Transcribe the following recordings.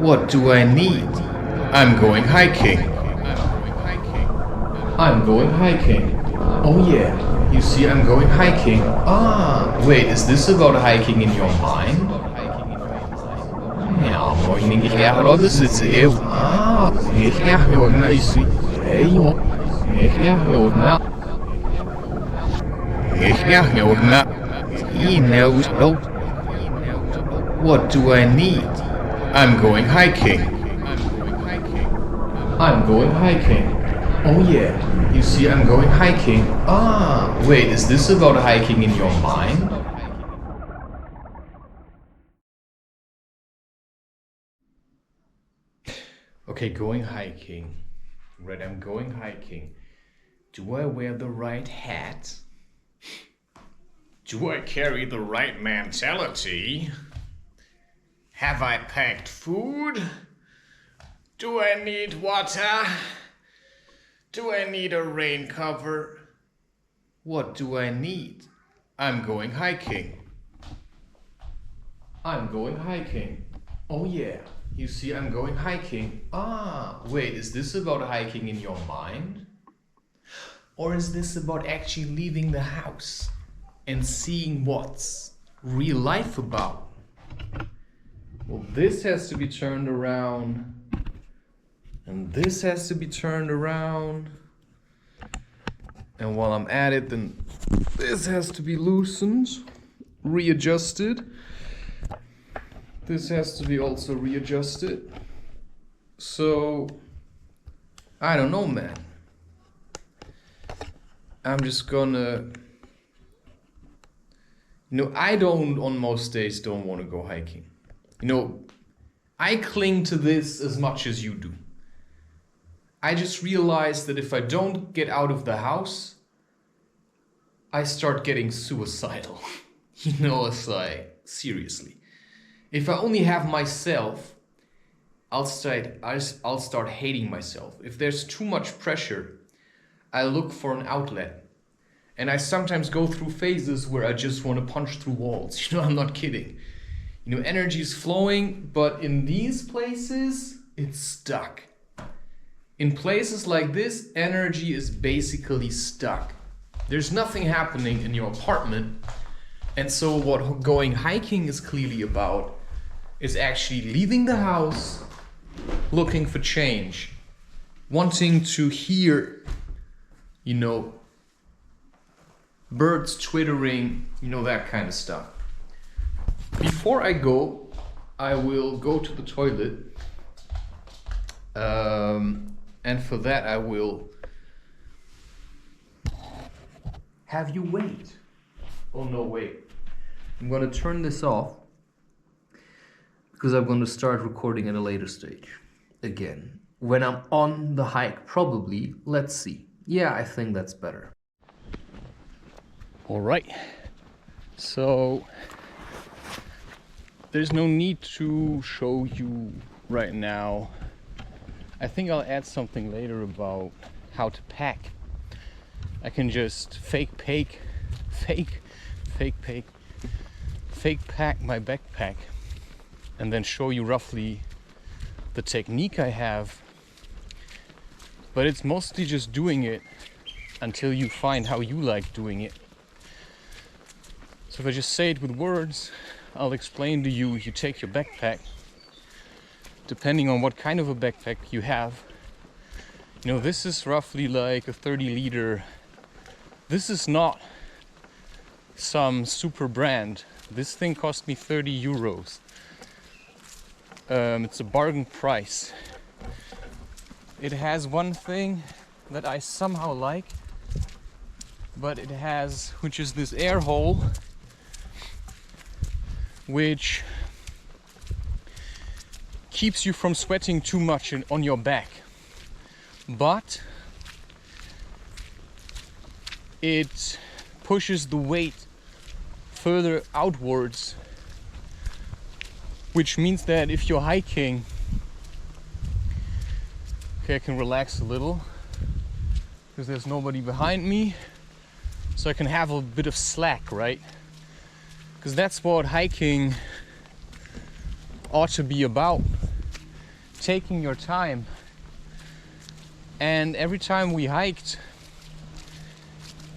What do I need? I'm going hiking. I'm going hiking. Oh yeah, you see I'm going hiking. Ah, wait, is this about hiking in your mind? Ja, mooi niet graag dat is het heel. Ah, niet graag joh, nice. Hey joh, niet graag joh, nou. Niet graag joh, nou. He knows. Oh. What do I need? I'm going hiking. I'm going hiking. Oh yeah, you see I'm going hiking. Ah, wait, is this about hiking in your mind? Okay, going hiking. Right, I'm going hiking. Do I wear the right hat? Do I carry the right mentality? Have I packed food? Do I need water? Do I need a rain cover? What do I need? I'm going hiking. I'm going hiking. Oh yeah, you see I'm going hiking. Ah, wait, is this about hiking in your mind? Or is this about actually leaving the house and seeing what's real life about? Well, this has to be turned around, and this has to be turned around. And while I'm at it, then this has to be loosened, readjusted. This has to be also readjusted. So, I don't know, man. I'm just gonna... I don't, on most days, don't want to go hiking. I cling to this as much as you do. I just realized that if I don't get out of the house, I start getting suicidal. It's like, seriously. If I only have myself, I'll start hating myself. If there's too much pressure, I look for an outlet. And I sometimes go through phases where I just want to punch through walls. I'm not kidding. Energy is flowing, but in these places, it's stuck. In places like this, energy is basically stuck. There's nothing happening in your apartment. And so what going hiking is clearly about is actually leaving the house, looking for change, wanting to hear, birds twittering, that kind of stuff. Before I go, I will go to the toilet. And for that I will have you wait. Oh no, wait. I'm gonna turn this off because I'm gonna start recording at a later stage. Again, when I'm on the hike, probably. Let's see. Yeah, I think that's better. All right. So there's no need to show you right now. I think I'll add something later about how to pack. I can just fake pack my backpack and then show you roughly the technique I have. But it's mostly just doing it until you find how you like doing it. So if I just say it with words, I'll explain to you. You take your backpack, depending on what kind of a backpack you have. This is roughly like a 30-liter. This is not some super brand. This thing cost me 30 euros. It's a bargain price. It has one thing that I somehow like, but it has, which is this air hole, which keeps you from sweating too much on your back, but it pushes the weight further outwards, which means that if you're hiking, okay, I can relax a little because there's nobody behind me, so I can have a bit of slack, right? Because that's what hiking ought to be about. taking your time. And every time we hiked,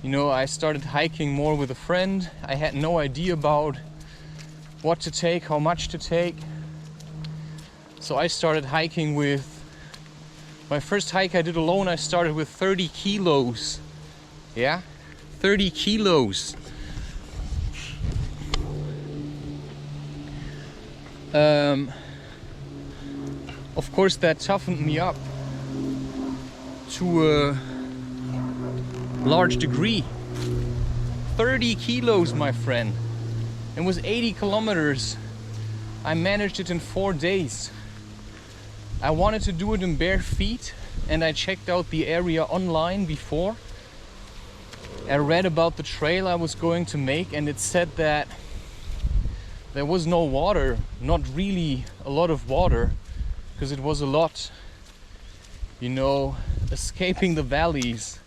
you know, I started hiking more with a friend. I had no idea about what to take, how much to take. So I started hiking with, my first hike I did alone, I started with 30 kilos. Yeah, 30 kilos. Of course that toughened me up to a large degree. 30 kilos, my friend. It was 80 kilometers. I managed it in 4 days. I wanted to do it in bare feet, and I checked out the area online before. I read about the trail I was going to make, and it said that there was no water, not really a lot of water, because it was a lot, you know, escaping the valleys.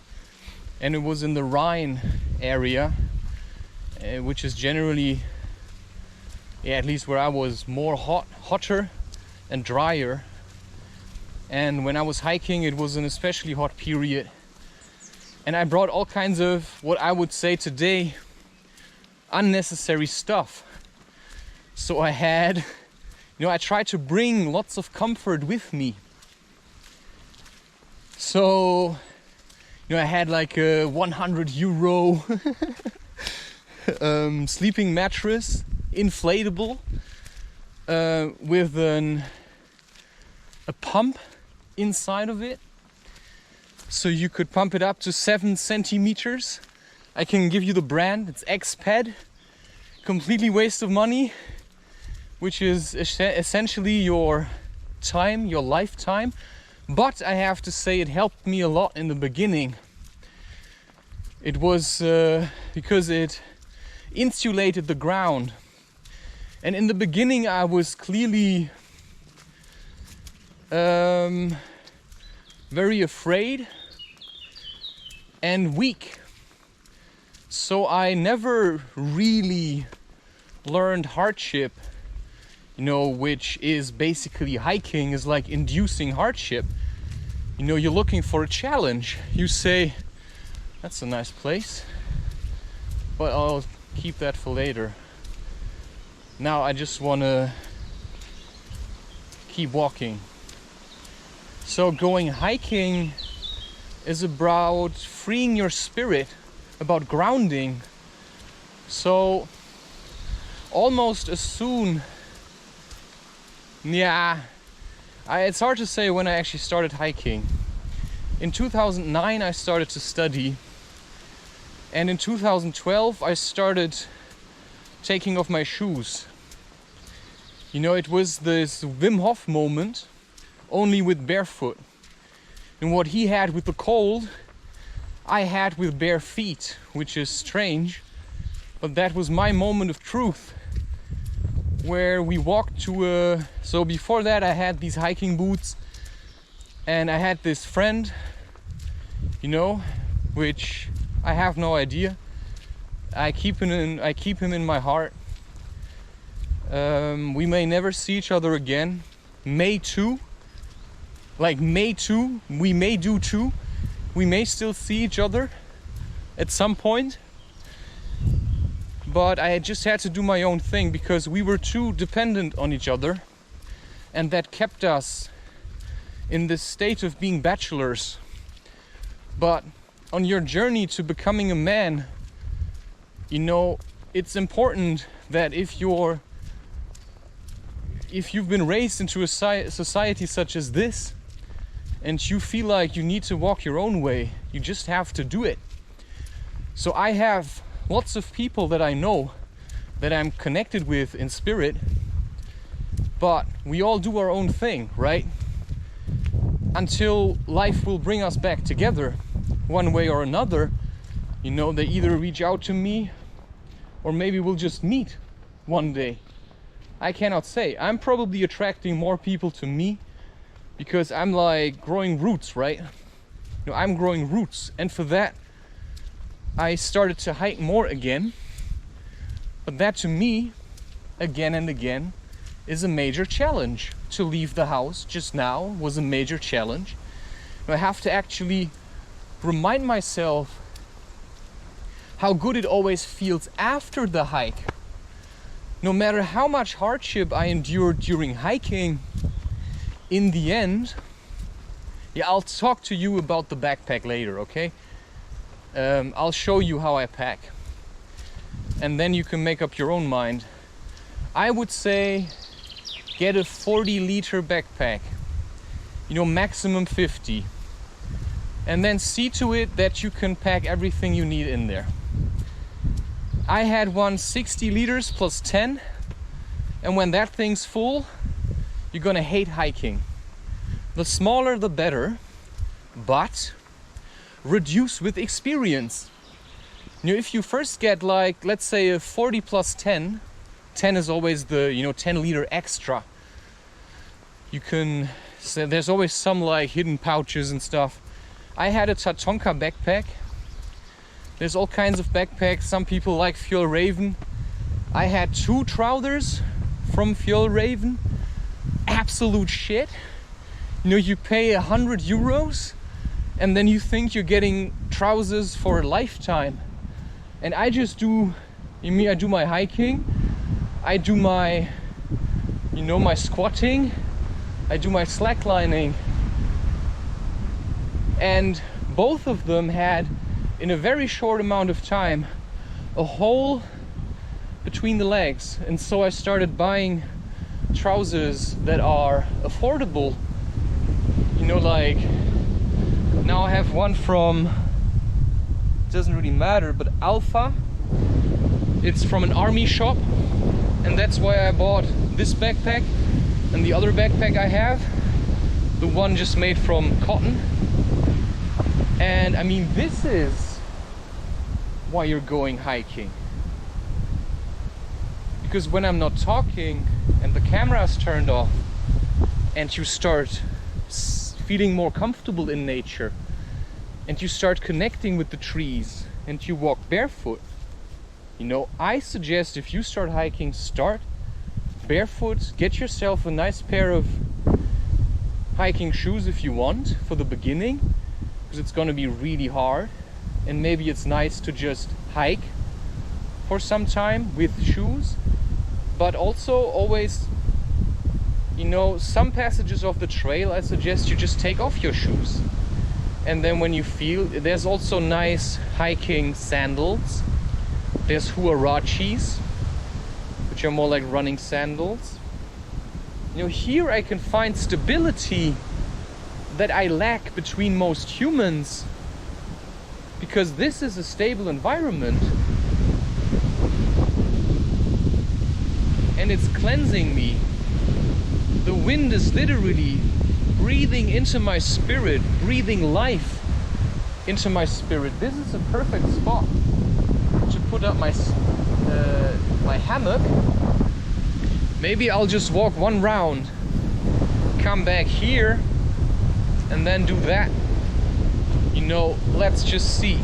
And it was in the Rhine area, which is generally, yeah, at least where I was, more hotter and drier. And when I was hiking, it was an especially hot period. And I brought all kinds of, what I would say today, unnecessary stuff. So I had, you know, I tried to bring lots of comfort with me. So, you know, I had like a 100 euro sleeping mattress, inflatable, with a pump inside of it. So you could pump it up to 7 centimeters. I can give you the brand, it's X-Ped. Completely waste of money, which is essentially your time, your lifetime. But I have to say it helped me a lot in the beginning. It was because it insulated the ground. And in the beginning I was clearly very afraid and weak. So I never really learned hardship, you know, which is basically hiking is like inducing hardship. You know, you're looking for a challenge. You say, that's a nice place, but I'll keep that for later. Now I just want to keep walking. So going hiking is about freeing your spirit, about grounding. So almost as soon, it's hard to say when I actually started hiking. In 2009 I started to study, and in 2012 I started taking off my shoes. You know, it was this Wim Hof moment, only with barefoot. And what he had with the cold, I had with bare feet, which is strange, but that was my moment of truth, where we walked to so before that I had these hiking boots, and I had this friend, you know, which I have no idea. I keep him in my heart. We may never see each other again. May too. We may do too. We may still see each other at some point. But I just had to do my own thing because we were too dependent on each other, and that kept us in this state of being bachelors. But on your journey to becoming a man, you know, it's important that if you've been raised into a society such as this, and you feel like you need to walk your own way, you just have to do it. So I have lots of people that I know, that I'm connected with in spirit, but we all do our own thing, right? Until life will bring us back together, one way or another. You know, they either reach out to me, or maybe we'll just meet one day. I cannot say. I'm probably attracting more people to me because I'm like growing roots, right? You know, I'm growing roots, and for that I started to hike more again. But that to me, again and again, is a major challenge. To leave the house just now was a major challenge. I have to actually remind myself how good it always feels after the hike. No matter how much hardship I endure during hiking, in the end, yeah, I'll talk to you about the backpack later, okay? I'll show you how I pack. And then you can make up your own mind. I would say get a 40-liter backpack, you know, maximum 50. And then see to it that you can pack everything you need in there. I had one 60 liters plus 10, and when that thing's full, you're gonna hate hiking. The smaller the better, but reduce with experience. You know, if you first get like, let's say a 40 plus 10, 10 is always the, you know, 10-liter extra. You can, so there's always some like hidden pouches and stuff. I had a Tatonka backpack. There's all kinds of backpacks. Some people like Fjallraven. I had 2 trousers from Fjallraven. Absolute shit. You know, you pay 100 euros and then you think you're getting trousers for a lifetime. And I just do, you mean I do my hiking, I do my, you know, my squatting, I do my slacklining. And both of them had, in a very short amount of time, a hole between the legs. And so I started buying trousers that are affordable. You know, like, now I have one from, doesn't really matter, but Alpha. It's from an army shop, and that's why I bought this backpack. And the other backpack I have, the one just made from cotton. And I mean, this is why you're going hiking. Because when I'm not talking and the camera is turned off and you start feeling more comfortable in nature and you start connecting with the trees and you walk barefoot, you know, I suggest if you start hiking, start barefoot, get yourself a nice pair of hiking shoes if you want for the beginning, because it's going to be really hard, and maybe it's nice to just hike for some time with shoes. But also always, you know, some passages of the trail I suggest you just take off your shoes, and then when you feel, there's also nice hiking sandals. There's huarachis, which are more like running sandals. You know, here I can find stability that I lack between most humans, because this is a stable environment and it's cleansing me. The wind is literally breathing into my spirit, breathing life into my spirit. This is a perfect spot to put up my my hammock. Maybe I'll just walk one round, come back here, and then do that. You know, let's just see.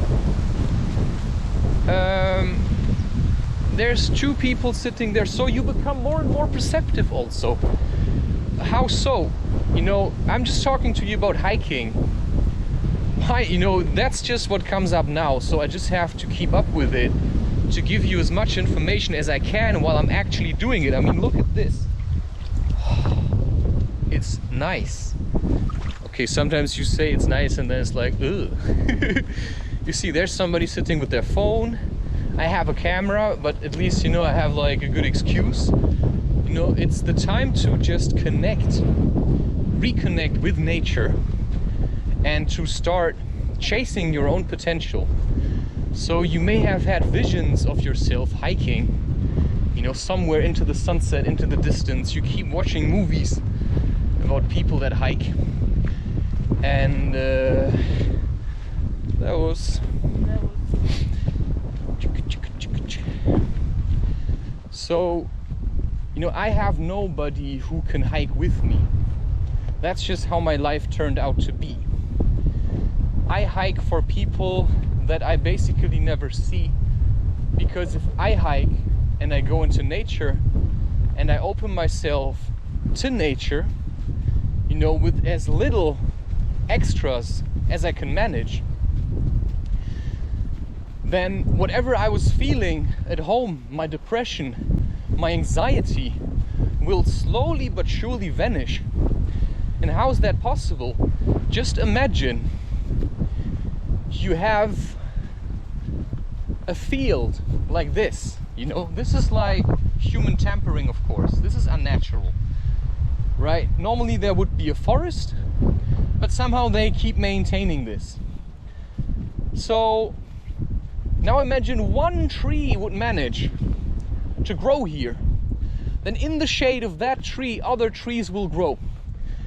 There's 2 people sitting there, so you become more and more perceptive also. How so? You know, I'm just talking to you about hiking. You know, that's just what comes up now, so I just have to keep up with it to give you as much information as I can while I'm actually doing it. I mean, look at this. It's nice. Okay, sometimes you say it's nice and then it's like, ugh. You see, there's somebody sitting with their phone. I have a camera, but at least, you know, I have like a good excuse. You know, it's the time to just connect, reconnect with nature, and to start chasing your own potential. So you may have had visions of yourself hiking, you know, somewhere into the sunset, into the distance. You keep watching movies about people that hike. And that was... So, you know, I have nobody who can hike with me. That's just how my life turned out to be. I hike for people that I basically never see, because if I hike and I go into nature, and I open myself to nature, you know, with as little extras as I can manage, then whatever I was feeling at home, my depression, my anxiety, will slowly but surely vanish. And how is that possible? Just imagine you have a field like this, you know, this is like human tampering, of course, this is unnatural, right? Normally there would be a forest, but somehow they keep maintaining this. So now imagine one tree would manage to grow here, then in the shade of that tree other trees will grow,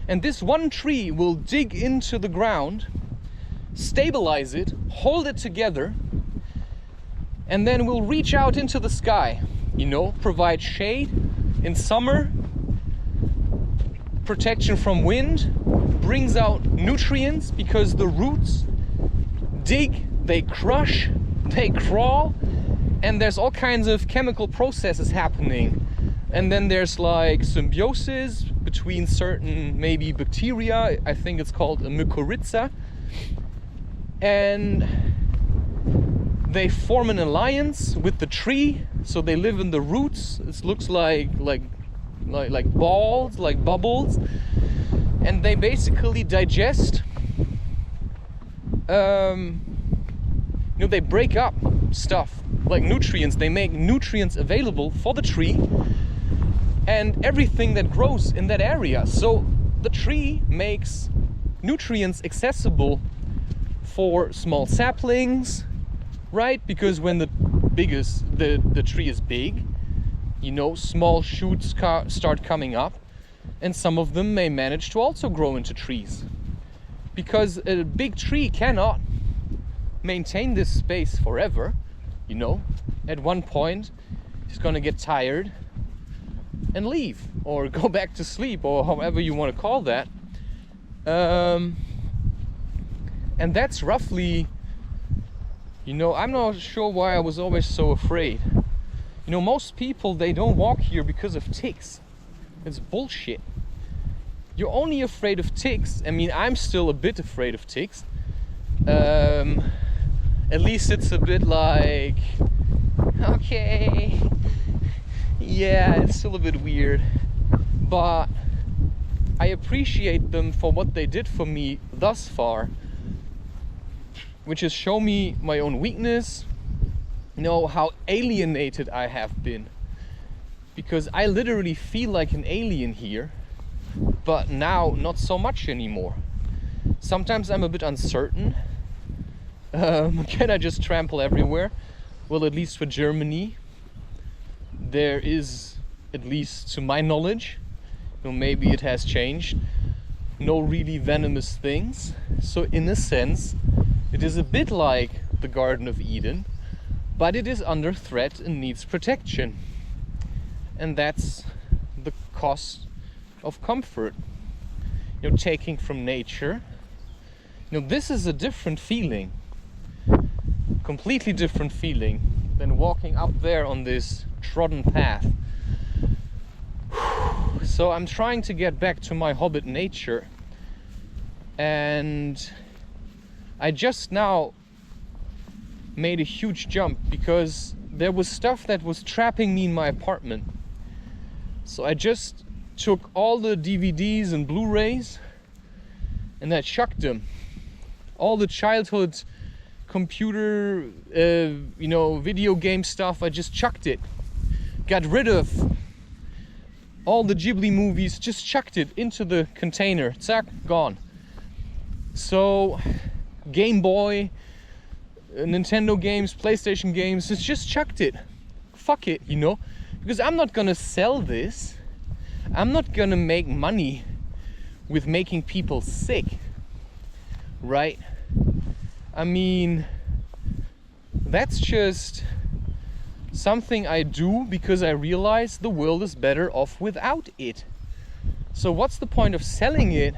and this one tree will dig into the ground, stabilize it, hold it together, and then we'll reach out into the sky, you know, provide shade in summer, protection from wind, brings out nutrients because the roots dig, they crush, they crawl, and there's all kinds of chemical processes happening. And then there's like symbiosis between certain maybe bacteria, I think it's called a mycorrhiza, and they form an alliance with the tree, so they live in the roots. It looks like balls, like bubbles, and they basically digest. You know, they break up stuff like nutrients. They make nutrients available for the tree and everything that grows in that area. So the tree makes nutrients accessible for small saplings, right? Because when the tree is big, you know, small shoots start coming up, and some of them may manage to also grow into trees. Because a big tree cannot maintain this space forever, you know. At one point, it's gonna get tired and leave, or go back to sleep, or however you want to call that. And that's roughly, you know, I'm not sure why I was always so afraid. You know, most people, they don't walk here because of ticks. It's bullshit. You're only afraid of ticks. I mean, I'm still a bit afraid of ticks. At least it's a bit like, okay, yeah, it's still a bit weird, but I appreciate them for what they did for me thus far, which is show me my own weakness, you know, how alienated I have been, because I literally feel like an alien here, but now not so much anymore. Sometimes I'm a bit uncertain. Can I just trample everywhere? Well, at least for Germany, there is, at least to my knowledge, you know, maybe it has changed, no really venomous things. So in a sense, it is a bit like the Garden of Eden, but it is under threat and needs protection. And that's the cost of comfort, you know, taking from nature. You know, this is a different feeling, completely different feeling than walking up there on this trodden path. So I'm trying to get back to my hobbit nature, and I just now made a huge jump because there was stuff that was trapping me in my apartment. So I just took all the DVDs and Blu-rays and I chucked them. All the childhood computer, you know, video game stuff, I just chucked it. Got rid of all the Ghibli movies, just chucked it into the container. Zack, gone. So, Game Boy, Nintendo games, PlayStation games, just chucked it. Fuck it, you know? Because I'm not gonna sell this. I'm not gonna make money with making people sick, right? I mean, that's just something I do because I realize the world is better off without it. So what's the point of selling it?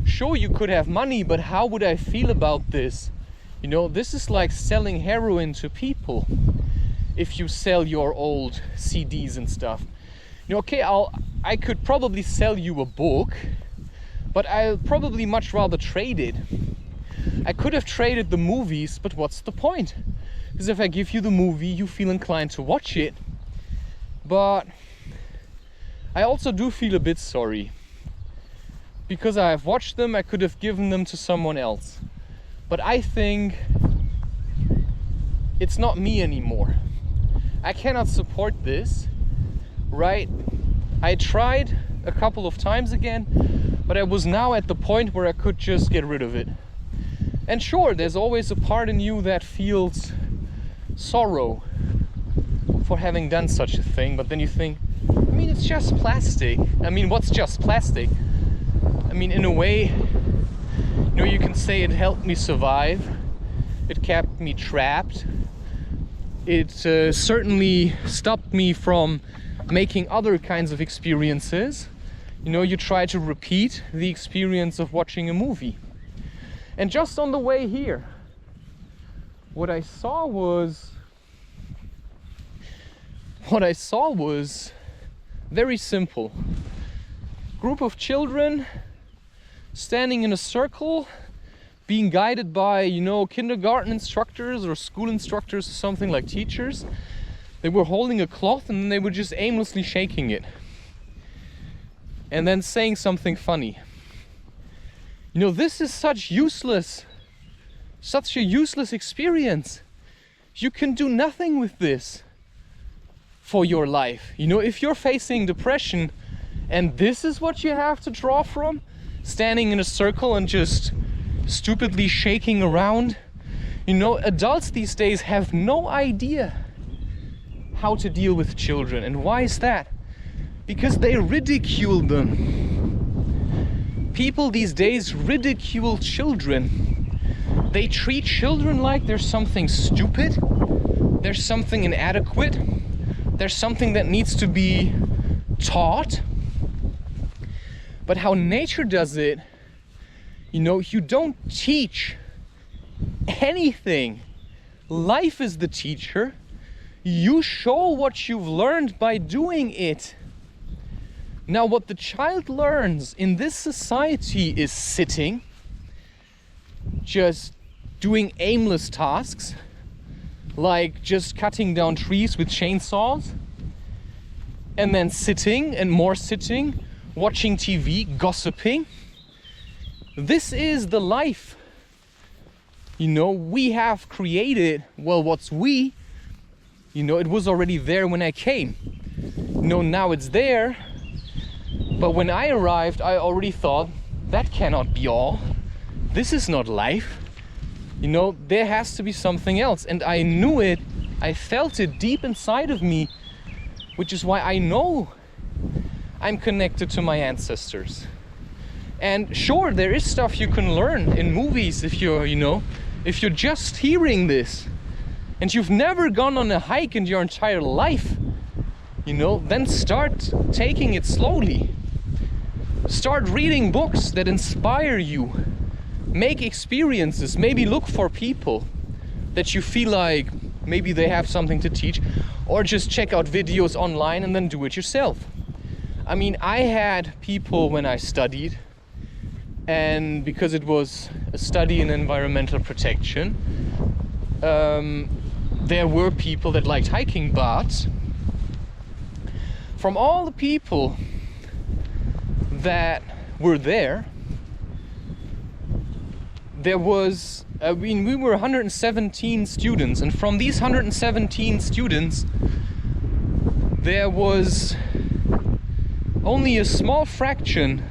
Sure, you could have money, but how would I feel about this? You know, this is like selling heroin to people. If you sell your old CDs and stuff, You know, okay, I could probably sell you a book, but I'll probably much rather trade it. I could have traded the movies, but what's the point? Because if I give you the movie, you feel inclined to watch it. But I also do feel a bit sorry. Because I have watched them, I could have given them to someone else. But I think it's not me anymore. I cannot support this, right? I tried a couple of times again, but I was now at the point where I could just get rid of it. And sure, there's always a part in you that feels sorrow for having done such a thing, but then you think, I mean, it's just plastic. I mean, what's just plastic? I mean, in a way, you know, you can say it helped me survive. It kept me trapped. It certainly stopped me from making other kinds of experiences. You know, you try to repeat the experience of watching a movie. And just on the way here, what I saw was very simple. Group of children standing in a circle, being guided by, you know, kindergarten instructors or school instructors or something, like teachers. They were holding a cloth and they were just aimlessly shaking it. And then saying something funny. You know, this is such a useless experience. You can do nothing with this for your life. You know, if you're facing depression and this is what you have to draw from, standing in a circle and just stupidly shaking around. You know, adults these days have no idea how to deal with children. And why is that? Because they ridicule them. People these days ridicule children. They treat children like there's something stupid, there's something inadequate, there's something that needs to be taught. But how nature does it, you know, you don't teach anything. Life is the teacher. You show what you've learned by doing it. Now, what the child learns in this society is sitting, just doing aimless tasks, like just cutting down trees with chainsaws, and then sitting and more sitting, watching TV, gossiping. This is the life, you know, we have created. Well, what's we? You know, it was already there when I came. You know, now it's there. But when I arrived, I already thought, that cannot be all. This is not life. You know, there has to be something else. And I knew it. I felt it deep inside of me, which is why I know I'm connected to my ancestors. And sure, there is stuff you can learn in movies if you're, you know, if you're just hearing this and you've never gone on a hike in your entire life, you know, then start taking it slowly. Start reading books that inspire you. Make experiences. Maybe look for people that you feel like maybe they have something to teach, or just check out videos online and then do it yourself. I mean, I had people when I studied, and because it was a study in environmental protection, there were people that liked hiking, but from all the people that were there was, I mean, we were 117 students, and from these 117 students, there was only a small fraction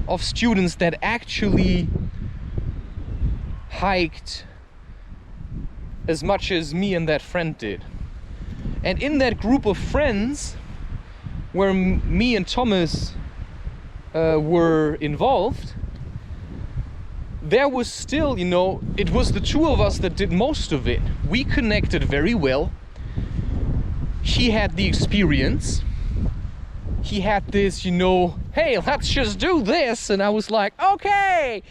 of students that actually hiked as much as me and that friend did. And in that group of friends, where me and Thomas were involved, there was still, you know, it was the two of us that did most of it. We connected very well. He had the experience. He had this, you know, hey, let's just do this. And I was like, okay,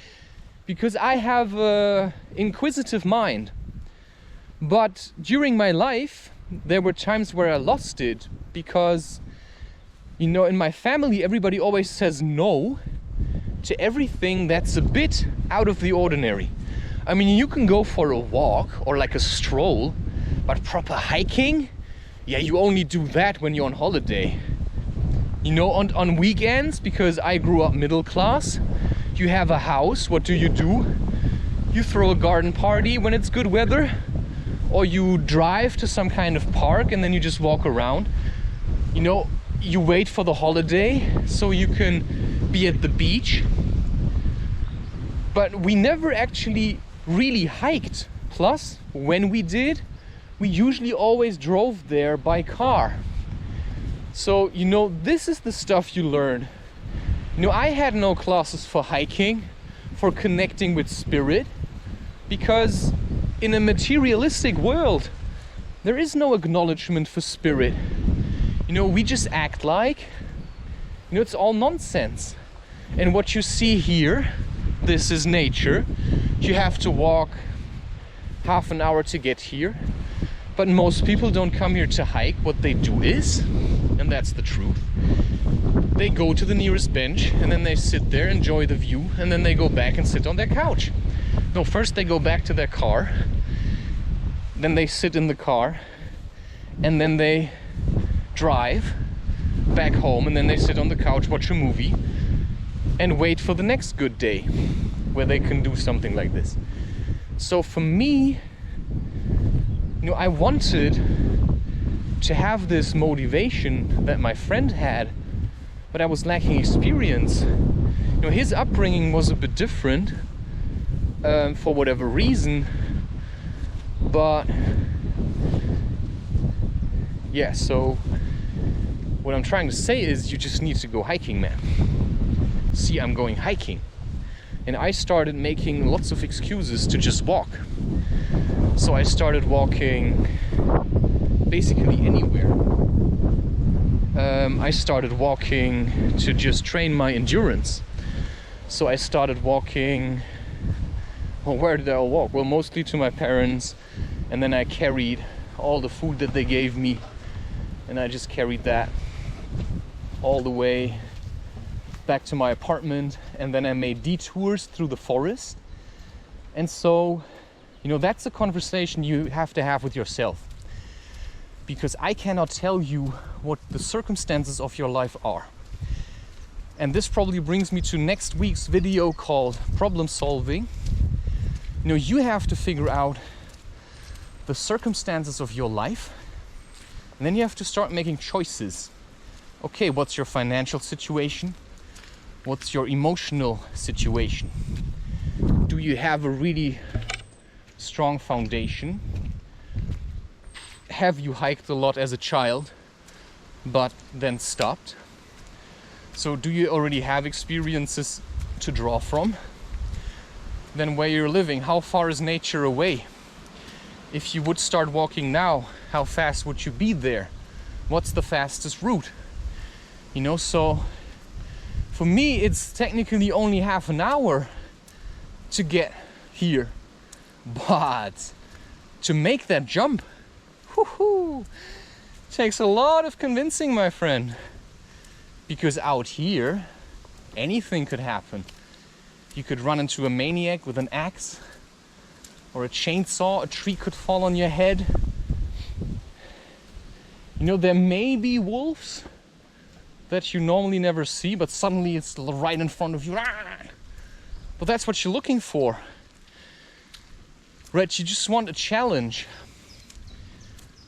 because I have an inquisitive mind. But during my life, there were times where I lost it, because You know, in my family, everybody always says no to everything that's a bit out of the ordinary. I mean, you can go for a walk or like a stroll, but proper hiking? Yeah, you only do that when you're on holiday. You know, on weekends, because I grew up middle class, you have a house, what do? You throw a garden party when it's good weather, or you drive to some kind of park and then you just walk around. You know, you wait for the holiday so you can be at the beach. But we never actually really hiked. Plus, when we did, we usually always drove there by car. So, you know, this is the stuff you learn. You know, I had no classes for hiking, for connecting with spirit, because in a materialistic world, there is no acknowledgement for spirit. You know, we just act like, you know, it's all nonsense. And what you see here, this is nature. You have to walk half an hour to get here. But most people don't come here to hike. What they do is, and that's the truth, they go to the nearest bench and then they sit there, enjoy the view, and then they go back and sit on their couch. No, first they go back to their car, then they sit in the car, and then they drive back home, and then they sit on the couch, watch a movie, and wait for the next good day where they can do something like this. So for me, you know, I wanted to have this motivation that my friend had, but I was lacking experience. You know, his upbringing was a bit different for whatever reason, but yeah, so what I'm trying to say is you just need to go hiking, man. See, I'm going hiking. And I started making lots of excuses to just walk. So I started walking basically anywhere. I started walking to just train my endurance. So I started walking, well, where did I walk? Well, mostly to my parents, and then I carried all the food that they gave me, and I just carried that all the way back to my apartment, and then I made detours through the forest. And so, you know, that's a conversation you have to have with yourself, because I cannot tell you what the circumstances of your life are. And this probably brings me to next week's video called Problem Solving. You know, you have to figure out the circumstances of your life, and then you have to start making choices. Okay, what's your financial situation? What's your emotional situation? Do you have a really strong foundation? Have you hiked a lot as a child, but then stopped? So do you already have experiences to draw from? Then where you're living, how far is nature away? If you would start walking now, how fast would you be there? What's the fastest route? You know, so for me, it's technically only half an hour to get here. But to make that jump, takes a lot of convincing, my friend. Because out here, anything could happen. You could run into a maniac with an axe or a chainsaw, a tree could fall on your head. You know, there may be wolves that you normally never see, but suddenly it's right in front of you. But that's what you're looking for. Right, you just want a challenge.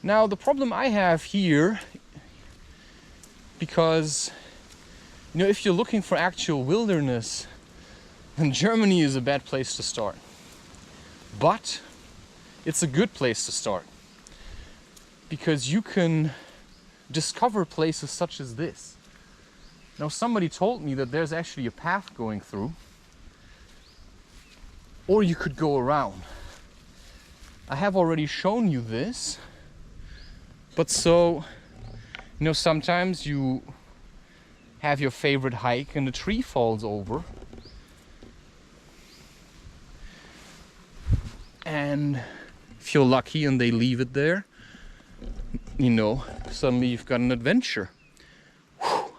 Now, the problem I have here, because, you know, if you're looking for actual wilderness, then Germany is a bad place to start. But it's a good place to start, because you can discover places such as this. Now, somebody told me that there's actually a path going through, or you could go around. I have already shown you this, but so, you know, sometimes you have your favorite hike and a tree falls over, and if you're lucky and they leave it there, you know, suddenly you've got an adventure. Whew.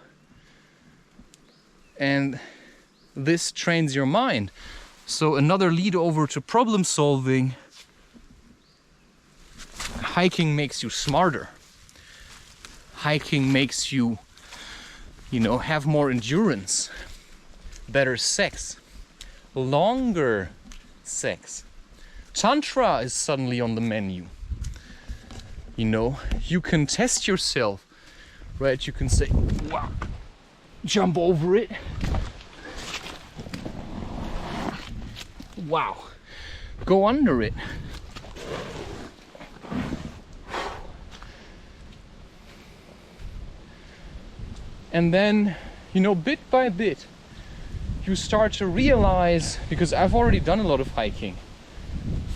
And this trains your mind. So another lead over to problem solving. Hiking makes you smarter. Hiking makes you, have more endurance, better sex, longer sex. Tantra is suddenly on the menu. You can test yourself, right? You can say, wow, jump over it. Wow, go under it. And then, bit by bit, you start to realize, because I've already done a lot of hiking.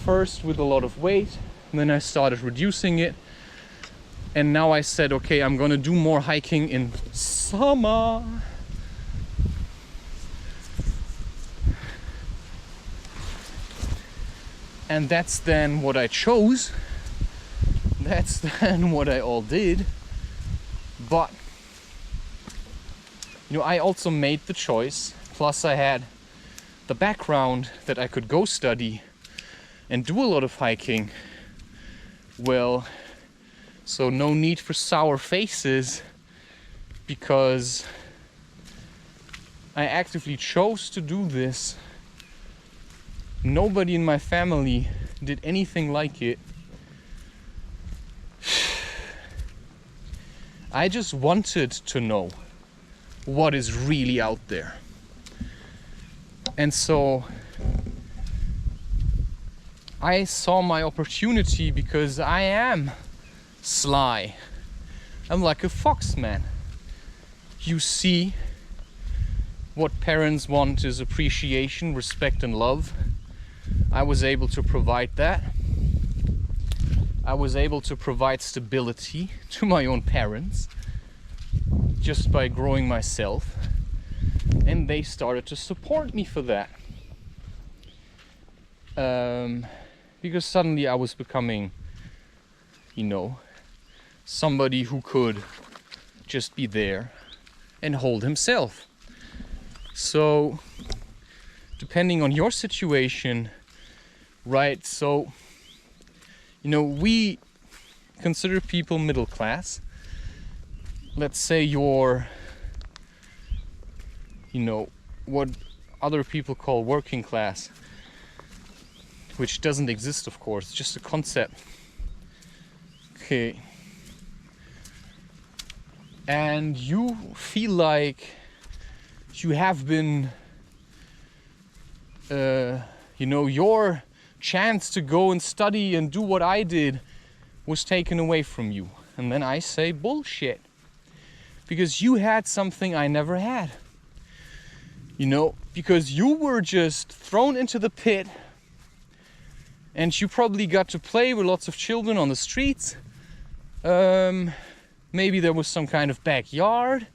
First with a lot of weight, and then I started reducing it. And now I said, okay, I'm gonna do more hiking in summer. And that's then what I chose. That's then what I all did. But I also made the choice, plus I had the background that I could go study and do a lot of hiking. Well, so no need for sour faces, because I actively chose to do this. Nobody in my family did anything like it. I just wanted to know what is really out there. And so I saw my opportunity, because I am sly. I'm like a fox, man. You see, what parents want is appreciation, respect, and love. I was able to provide that. I was able to provide stability to my own parents just by growing myself, and they started to support me for that. Because suddenly I was becoming, somebody who could just be there and hold himself. So, depending on your situation, right? So, we consider people middle class. Let's say you're, what other people call working class, which doesn't exist, of course, it's just a concept. Okay. And you feel like you have been, your chance to go and study and do what I did was taken away from you. And then I say, bullshit. Because you had something I never had. Because you were just thrown into the pit, and you probably got to play with lots of children on the streets. Maybe there was some kind of backyard.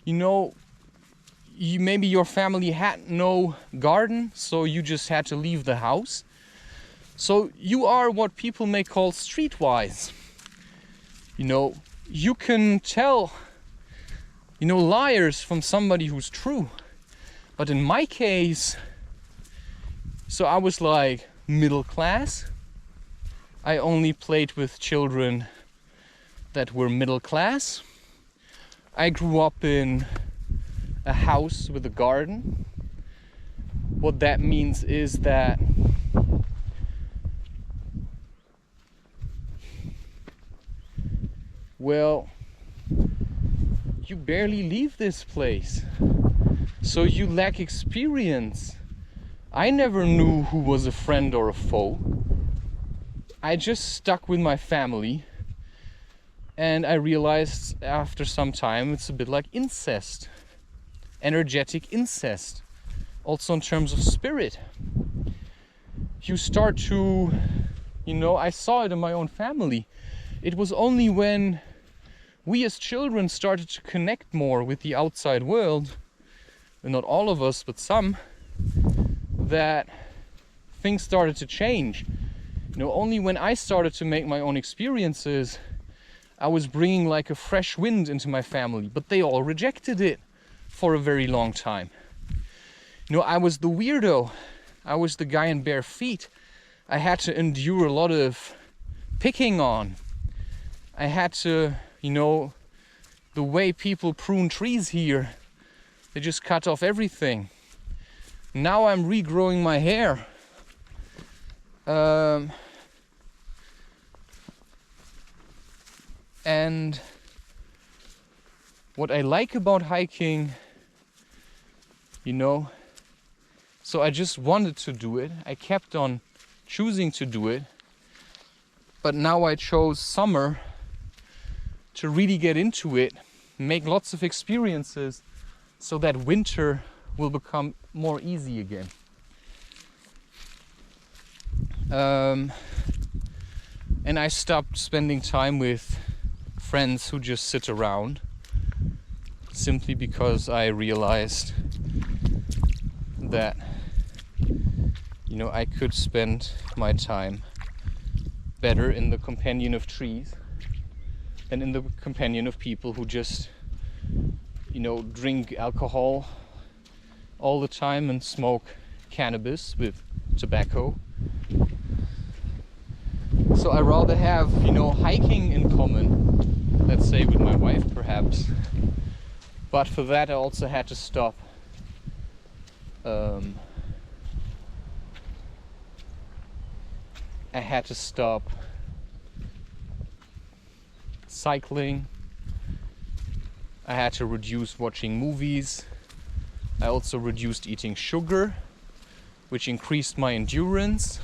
Maybe your family had no garden, so you just had to leave the house. So you are what people may call streetwise. You can tell, liars from somebody who's true. But in my case, so I was like middle class. I only played with children that were middle class. I grew up in a house with a garden. What that means is that you barely leave this place, so you lack experience. I never knew who was a friend or a foe. I just stuck with my family, and I realized after some time it's a bit like incest, energetic incest, also in terms of spirit. You start to, I saw it in my own family. It was only when we as children started to connect more with the outside world, and not all of us, but some, that things started to change. Only when I started to make my own experiences, I was bringing like a fresh wind into my family, but they all rejected it for a very long time. You know, I was the weirdo. I was the guy in bare feet. I had to endure a lot of picking on. I had to, you know, the way people prune trees here, they just cut off everything. Now I'm regrowing my hair. And what I like about hiking, you know, so I just wanted to do it. I kept on choosing to do it. But now I chose summer to really get into it, make lots of experiences, so that winter will become more easy again. And I stopped spending time with friends who just sit around, simply because I realized that, you know, I could spend my time better in the companion of trees than in the companion of people who just, you know, drink alcohol all the time and smoke cannabis with tobacco. So I rather have, you know, hiking in common, let's say with my wife perhaps. But for that I also had to stop cycling. I had to reduce watching movies. I also reduced eating sugar, which increased my endurance,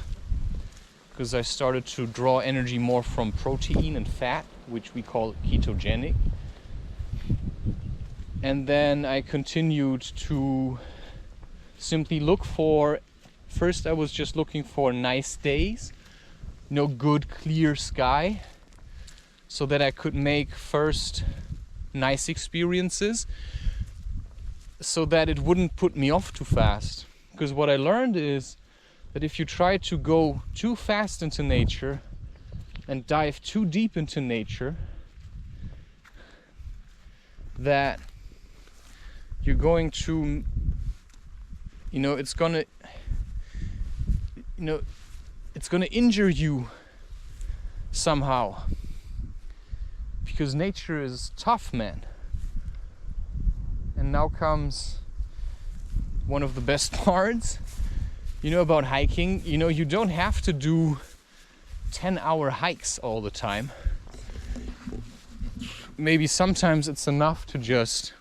because I started to draw energy more from protein and fat, which we call ketogenic. And then I continued to simply look for, first I was just looking for nice days, you know, good clear sky, so that I could make first nice experiences, so that it wouldn't put me off too fast. Because what I learned is that if you try to go too fast into nature and dive too deep into nature, that you're going to, you know, it's gonna injure you somehow. Because nature is tough, man. And now comes one of the best parts, you know, about hiking. You know, you don't have to do 10-hour hikes all the time. Maybe sometimes it's enough to just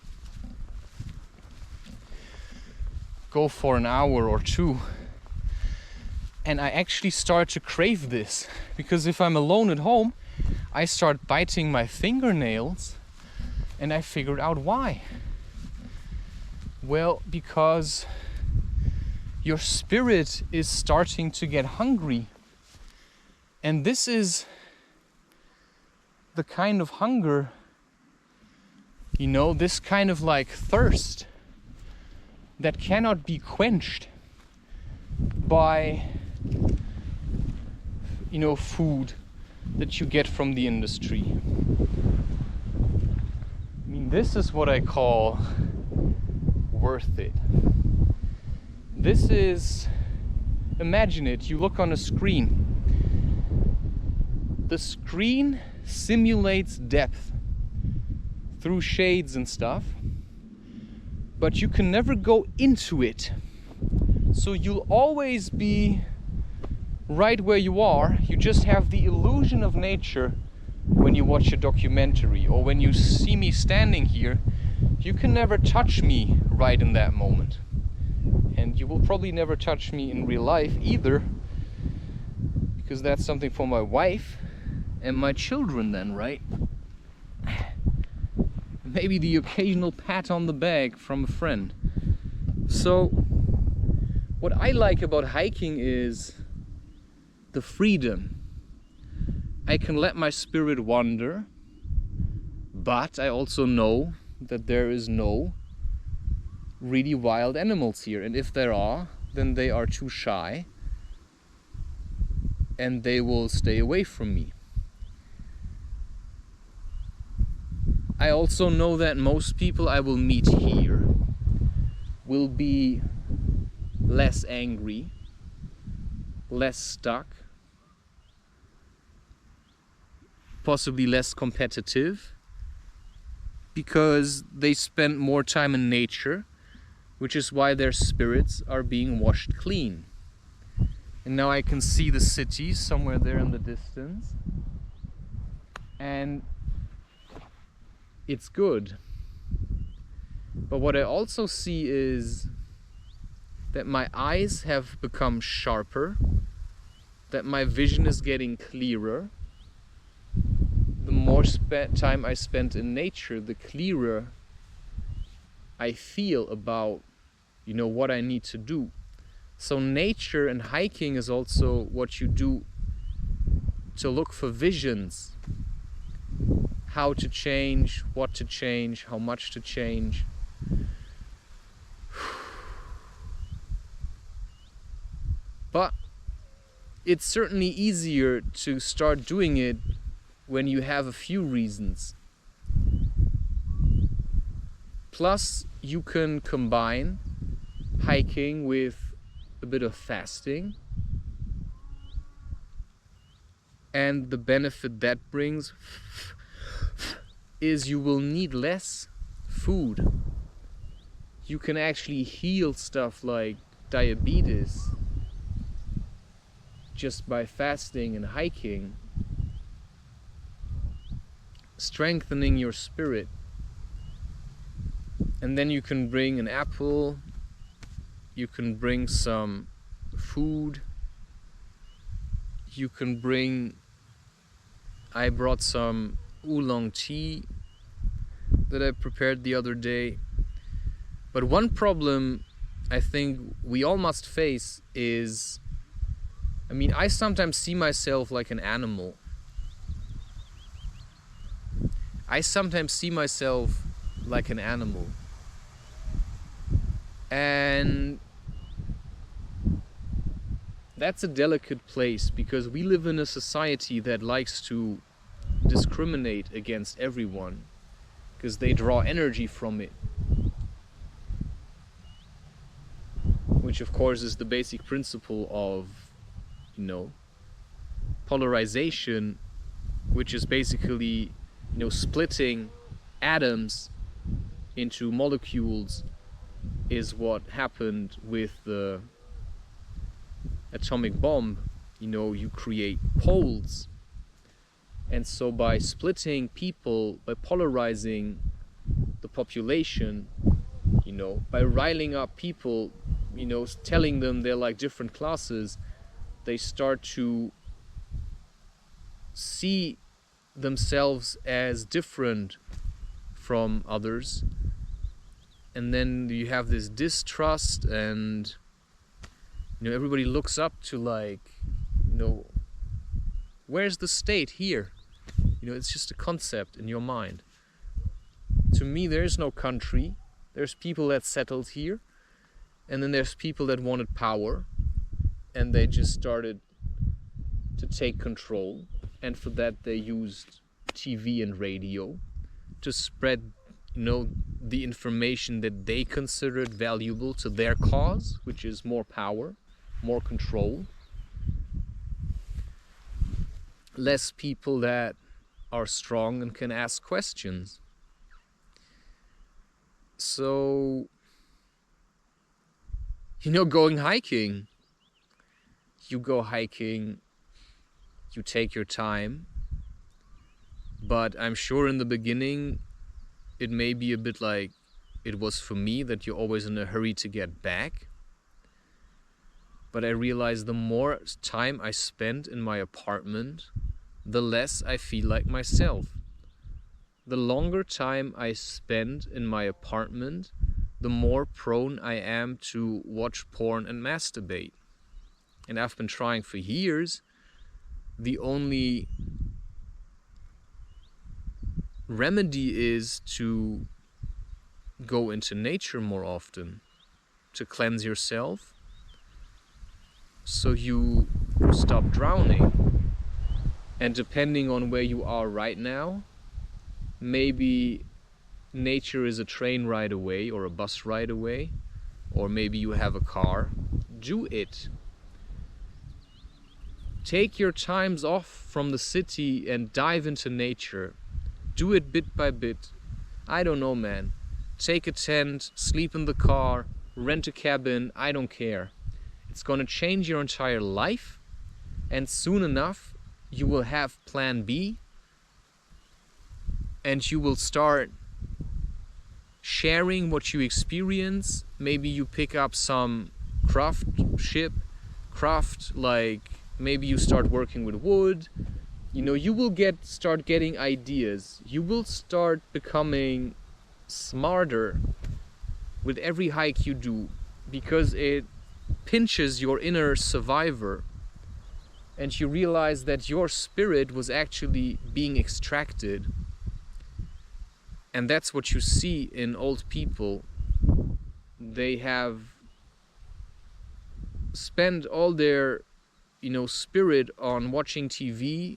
go for an hour or two. And I actually start to crave this, because if I'm alone at home, I start biting my fingernails, and I figured out why. Well, because your spirit is starting to get hungry. And this is the kind of hunger, you know, this kind of like thirst that cannot be quenched by, you know, food that you get from the industry. I mean, this is what I call worth it. This is, imagine it, you look on a screen. The screen simulates depth through shades and stuff, but you can never go into it. So you'll always be right where you are. You just have the illusion of nature when you watch a documentary, or when you see me standing here. You can never touch me right in that moment. And you will probably never touch me in real life either, because that's something for my wife and my children then, right? Maybe the occasional pat on the back from a friend. So what I like about hiking is the freedom. I can let my spirit wander, but I also know that there is no really wild animals here, and if there are, then they are too shy and they will stay away from me. I also know that most people I will meet here will be less angry, less stuck, possibly less competitive, because they spend more time in nature, which is why their spirits are being washed clean. And now I can see the city somewhere there in the distance, and it's good. But what I also see is that my eyes have become sharper, that my vision is getting clearer. The more time I spend in nature, the clearer I feel about, what I need to do. So nature and hiking is also what you do to look for visions. How to change, what to change, how much to change. But it's certainly easier to start doing it when you have a few reasons. Plus, you can combine hiking with a bit of fasting. And the benefit that brings is you will need less food. You can actually heal stuff like diabetes just by fasting and hiking, strengthening your spirit. And then you can bring an apple, you can bring some food, you can bring, I brought some oolong tea that I prepared the other day. But one problem I think we all must face is, I sometimes see myself like an animal. And that's a delicate place, because we live in a society that likes to discriminate against everyone, because they draw energy from it. Which of course is the basic principle of, polarization, which is basically, splitting atoms into molecules, is what happened with the atomic bomb. You create poles. And so by splitting people, by polarizing the population, by riling up people, telling them they're like different classes, they start to see themselves as different from others. And then you have this distrust, and everybody looks up to, like, where's the state here? It's just a concept in your mind. To me, there's no country. There's people that settled here, and then there's people that wanted power, and they just started to take control. And for that they used TV and radio to spread, the information that they considered valuable to their cause, which is more power, more control. Less people that are strong and can ask questions. So, going hiking. You go hiking, you take your time, but I'm sure in the beginning it may be a bit like it was for me, that you're always in a hurry to get back. But I realize the more time I spend in my apartment, the less I feel like myself. The longer time I spend in my apartment, the more prone I am to watch porn and masturbate. And I've been trying for years. The only remedy is to go into nature more often, to cleanse yourself, so you stop drowning. And depending on where you are right now, maybe nature is a train ride away or a bus ride away, or maybe you have a car, do it. Take your times off from the city and dive into nature. Do it bit by bit. I don't know, man. Take a tent, sleep in the car, rent a cabin, I don't care. It's gonna change your entire life, and soon enough you will have plan B, and you will start sharing what you experience. Maybe you pick up some craft, like maybe you start working with wood. You know, you will start getting ideas. You will start becoming smarter with every hike you do, because it pinches your inner survivor, and you realize that your spirit was actually being extracted. And that's what you see in old people. They have spent all their, spirit on watching TV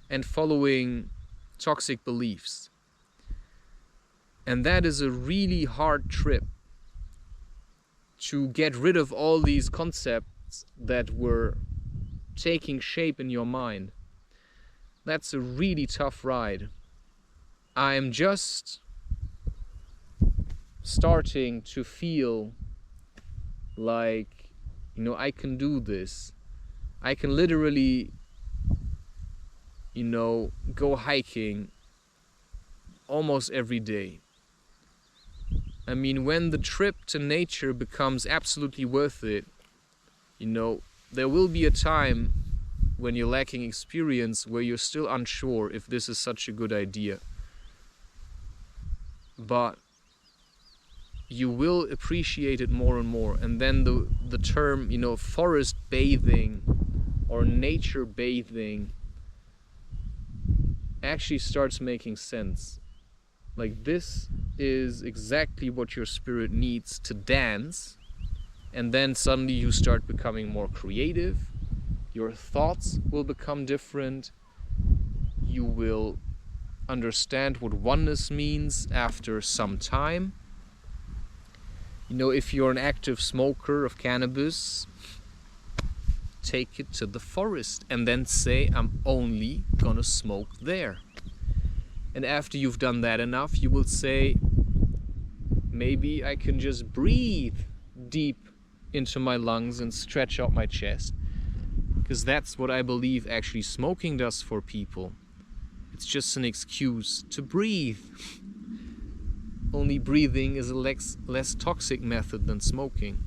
and following toxic beliefs. And that is a really hard trip, to get rid of all these concepts that were taking shape in your mind. That's a really tough ride. I'm just starting to feel like, I can do this. I can literally, go hiking almost every day. I mean, when the trip to nature becomes absolutely worth it, there will be a time when you're lacking experience where you're still unsure if this is such a good idea. But you will appreciate it more and more. And then the term, forest bathing or nature bathing actually starts making sense. Like, this is exactly what your spirit needs to dance. And then suddenly you start becoming more creative. Your thoughts will become different. You will understand what oneness means after some time. If you're an active smoker of cannabis, take it to the forest and then say, I'm only gonna smoke there. And after you've done that enough, you will say, maybe I can just breathe deep into my lungs and stretch out my chest. Because that's what I believe actually smoking does for people. It's just an excuse to breathe. Only breathing is a less toxic method than smoking.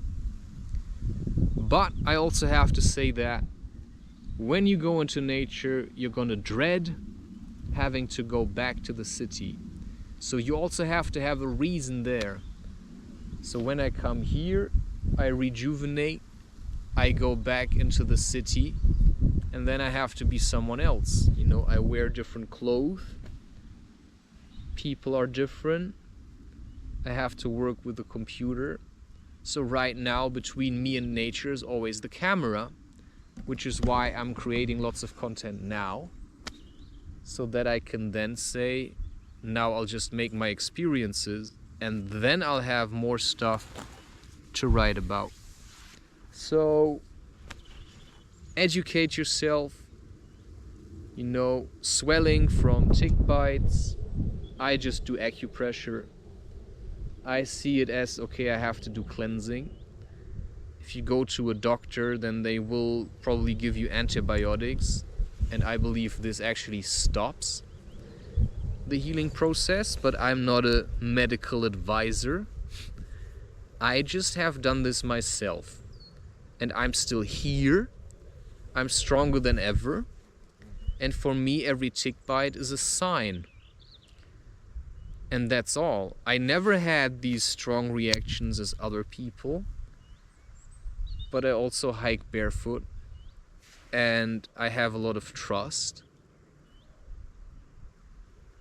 But I also have to say that when you go into nature, you're gonna dread having to go back to the city. So you also have to have a reason there. So when I come here, I rejuvenate, I go back into the city, and then I have to be someone else. I wear different clothes, people are different, I have to work with the computer. So right now, between me and nature is always the camera, which is why I'm creating lots of content now, so that I can then say, now I'll just make my experiences, and then I'll have more stuff to write about. So educate yourself. Swelling from tick bites, I just do acupressure. I see it as, okay, I have to do cleansing. If you go to a doctor, then they will probably give you antibiotics, and I believe this actually stops the healing process, but I'm not a medical advisor. I just have done this myself, and I'm still here. I'm stronger than ever, and for me every tick bite is a sign. And that's all. I never had these strong reactions as other people, but I also hike barefoot, and I have a lot of trust,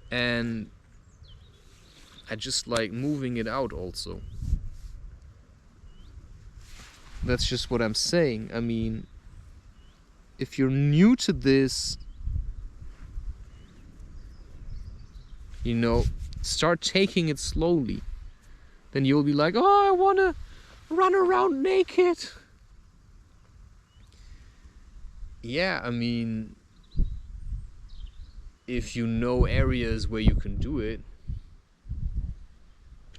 and I just like moving it out also. That's just what I'm saying. I mean, if you're new to this, start taking it slowly. Then you'll be like, oh, I wanna run around naked. Yeah, I mean, if you know areas where you can do it,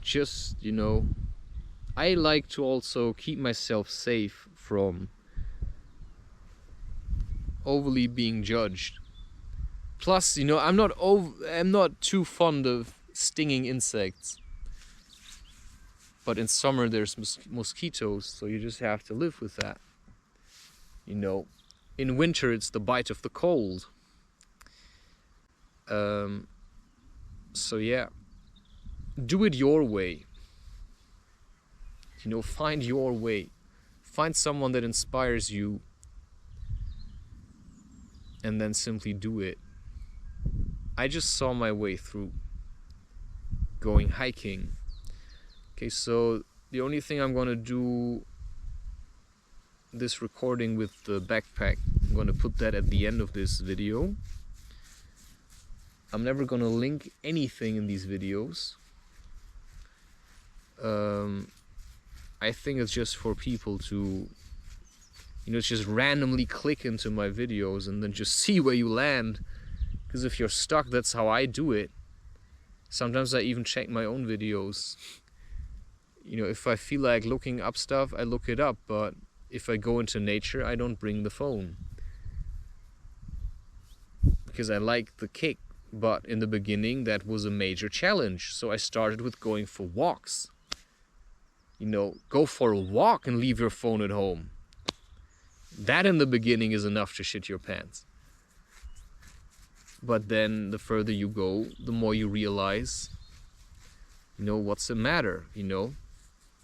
just, you know, I like to also keep myself safe from overly being judged. Plus, you know, I'm not too fond of stinging insects. But in summer there's mosquitoes, so you just have to live with that. You know, in winter it's the bite of the cold. So yeah, do it your way. You know, find your way. Find someone that inspires you, and then simply do it. I just saw my way through going hiking. Okay, so the only thing I'm gonna do this recording with the backpack, I'm gonna put that at the end of this video. I'm never gonna link anything in these videos. I think it's just for people to, you know, just randomly click into my videos and then just see where you land. Because if you're stuck, that's how I do it. Sometimes I even check my own videos. You know, if I feel like looking up stuff, I look it up. But if I go into nature, I don't bring the phone. Because I like the kick. But in the beginning, that was a major challenge. So I started with going for walks. You know, go for a walk and leave your phone at home. That in the beginning is enough to shit your pants. But then the further you go, the more you realize, you know, what's the matter, you know?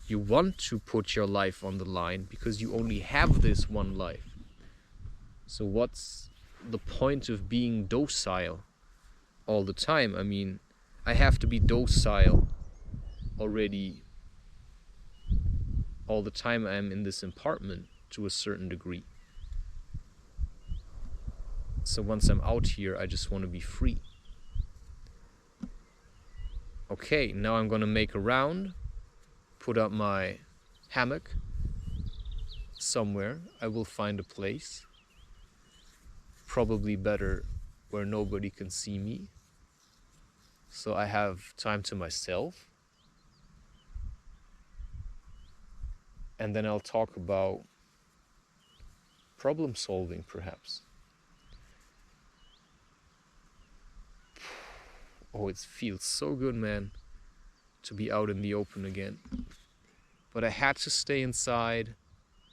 You want to put your life on the line because you only have this one life. So what's the point of being docile all the time? I mean, I have to be docile already all the time I'm in this apartment to a certain degree. So once I'm out here, I just want to be free. Okay, now I'm gonna make a round, put up my hammock somewhere. I will find a place, probably better where nobody can see me, so I have time to myself. And then I'll talk about problem solving, perhaps. Oh, it feels so good, man, to be out in the open again. But I had to stay inside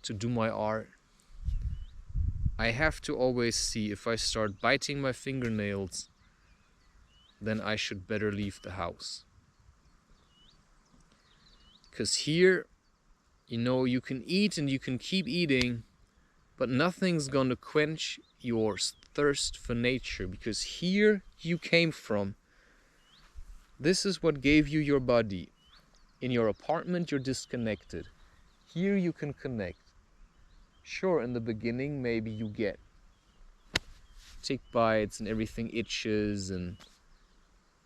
to do my art. I have to always see, if I start biting my fingernails, then I should better leave the house. Because here, you know, you can eat and you can keep eating, but nothing's gonna quench your thirst for nature, because here you came from. This is what gave you your body. In your apartment, you're disconnected. Here you can connect. Sure, in the beginning, maybe you get tick bites and everything itches,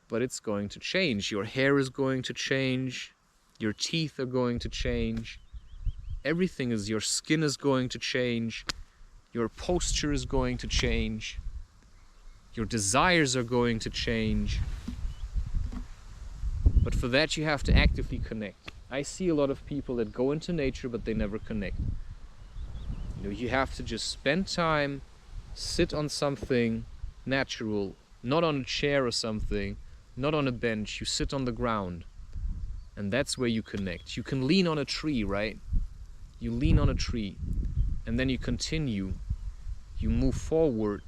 but it's going to change. Your hair is going to change. Your teeth are going to change. Everything is, your skin is going to change. Your posture is going to change. Your desires are going to change. But for that you have to actively connect. I see a lot of people that go into nature but they never connect. You know, you have to just spend time, sit on something natural, not on a chair or something, not on a bench. You sit on the ground, and that's where you connect. You can lean on a tree, right? You lean on a tree, and then you continue. You move forward,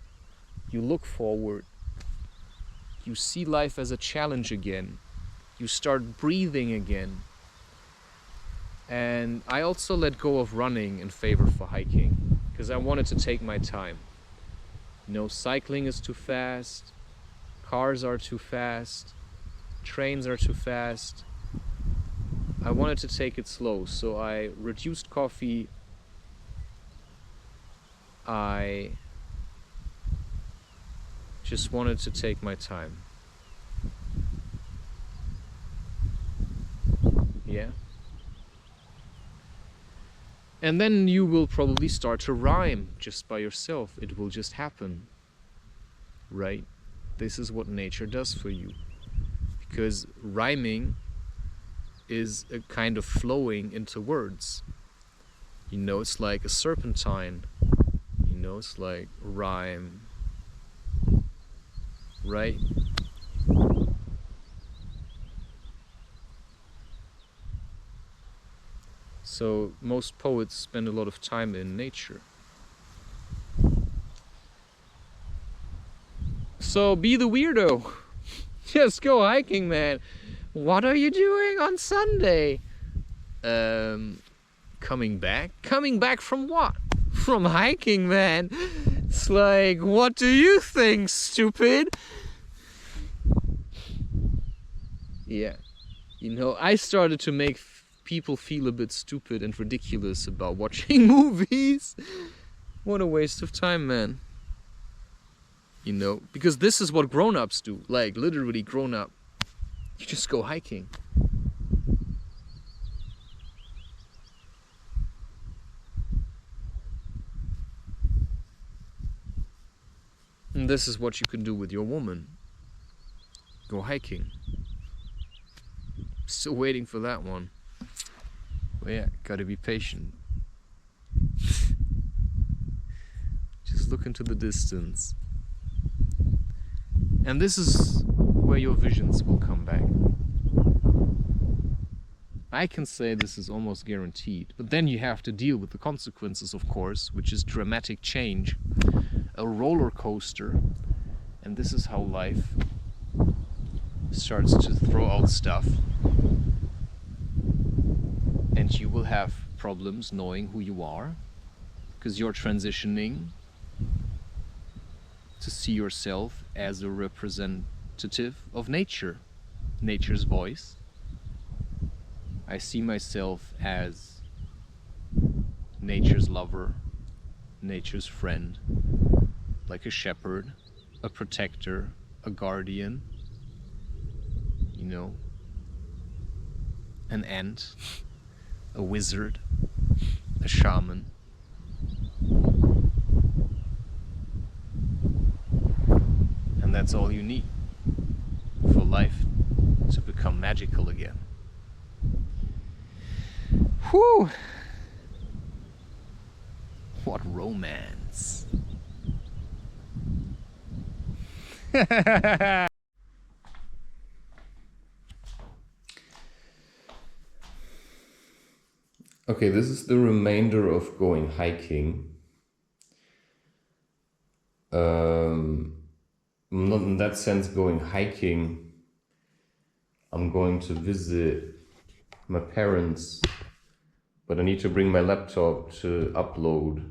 you look forward, you see life as a challenge again. You start breathing again. And I also let go of running in favor for hiking, because I wanted to take my time. You know, cycling is too fast, cars are too fast, trains are too fast. I wanted to take it slow, so I reduced coffee. I just wanted to take my time. Yeah. And then you will probably start to rhyme just by yourself. It will just happen, right? This is what nature does for you. Because rhyming is a kind of flowing into words. You know, it's like a serpentine. You know, it's like rhyme, right? So most poets spend a lot of time in nature. So be the weirdo. Just go hiking, man. What are you doing on Sunday? Coming back? Coming back from what? From hiking, man. It's like, what do you think, stupid? Yeah. You know, I started to make people feel a bit stupid and ridiculous about watching movies. What a waste of time, man. You know, because this is what grown-ups do. Like, literally grown-up. You just go hiking. And this is what you can do with your woman. Go hiking. Still waiting for that one. But yeah, gotta be patient. Just look into the distance. And this is where your visions will come back. I can say this is almost guaranteed, but then you have to deal with the consequences, of course, which is dramatic change, a roller coaster, and this is how life starts to throw out stuff. And you will have problems knowing who you are, because you're transitioning to see yourself as a representative of nature, nature's voice. I see myself as nature's lover, nature's friend, like a shepherd, a protector, a guardian, you know, an ant, a wizard, a shaman. And that's all you need for life to become magical again. Whew! What romance! Okay, this is the remainder of going hiking. Not in that sense going hiking. I'm going to visit my parents, but I need to bring my laptop to upload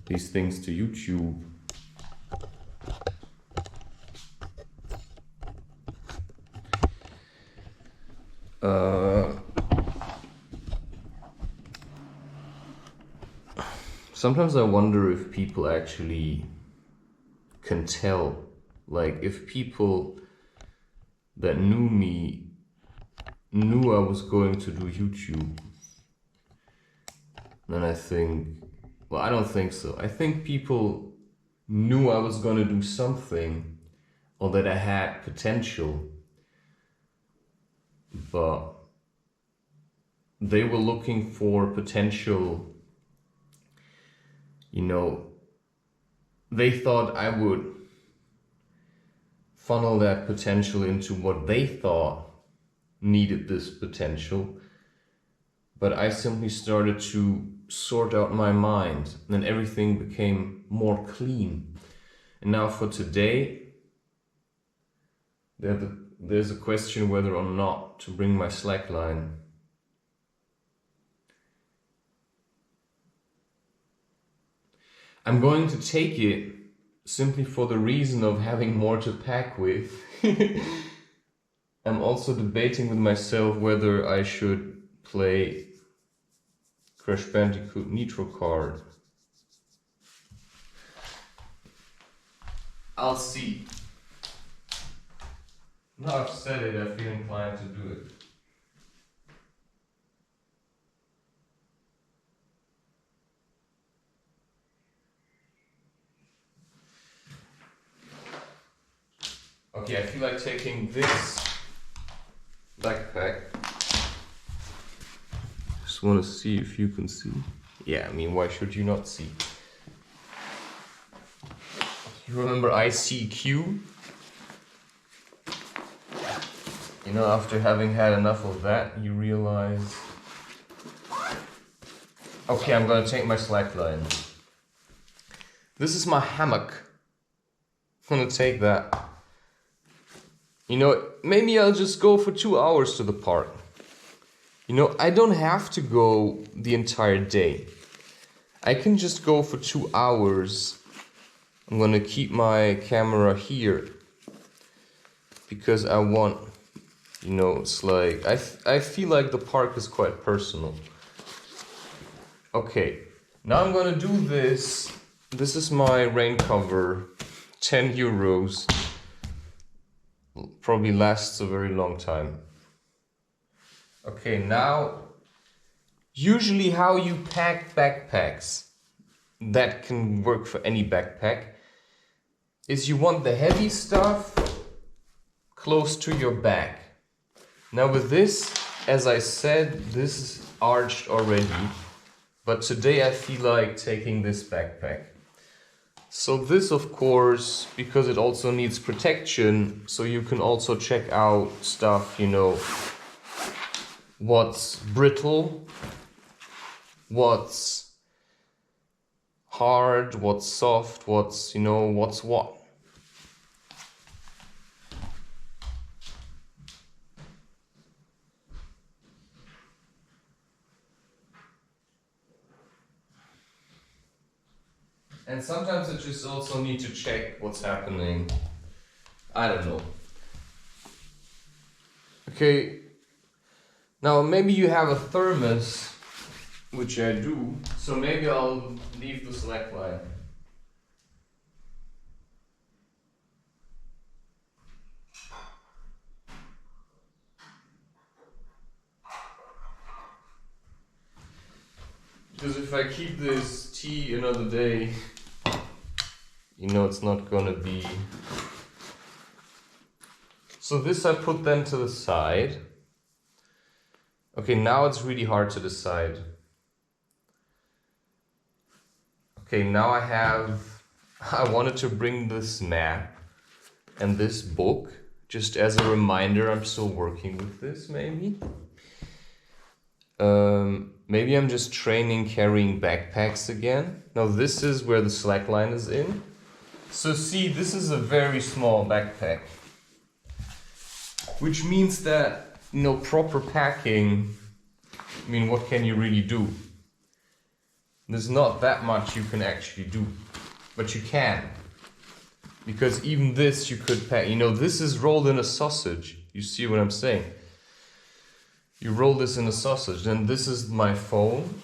these things to YouTube. Sometimes I wonder if people actually can tell, like if people that knew me knew I was going to do YouTube, then I think, well, I don't think so. I think people knew I was going to do something or that I had potential, but they were looking for potential, you know, they thought I would funnel that potential into what they thought needed this potential, but I simply started to sort out my mind and everything became more clean. And now for today, there's a question whether or not to bring my slackline. I'm going to take it simply for the reason of having more to pack with. I'm also debating with myself whether I should play Crash Bandicoot Nitro Kart. I'll see. Now I've said it, I feel inclined to do it. Okay, I feel like taking this backpack. Just want to see if you can see. Yeah, I mean, why should you not see? You remember ICQ? You know, after having had enough of that, you realize... Okay, I'm gonna take my slackline. This is my hammock. I'm gonna take that. You know, maybe I'll just go for 2 hours to the park. You know, I don't have to go the entire day. I can just go for 2 hours. I'm gonna keep my camera here. Because I want, you know, it's like, I feel like the park is quite personal. Okay, now I'm gonna do this. This is my rain cover, 10 euros. Probably lasts a very long time. Okay, now, usually how you pack backpacks, that can work for any backpack, is you want the heavy stuff close to your back. Now with this, as I said, this is arched already, but today I feel like taking this backpack. So this, of course, because it also needs protection, so you can also check out stuff, you know, what's brittle, what's hard, what's soft, what's, you know, what's what. And sometimes I just also need to check what's happening. I don't know. Okay, now maybe you have a thermos, which I do, so maybe I'll leave the slackline. Because if I keep this tea another day, you know it's not gonna be... So this I put then to the side. Okay, now it's really hard to decide. Okay, now I wanted to bring this map and this book, just as a reminder I'm still working with this, maybe. Maybe I'm just training carrying backpacks again. Now this is where the slackline is in. So see, this is a very small backpack. Which means that, you know, proper packing, I mean, what can you really do? There's not that much you can actually do, but you can. Because even this you could pack, you know, this is rolled in a sausage. You see what I'm saying? You roll this in a sausage, then this is my phone.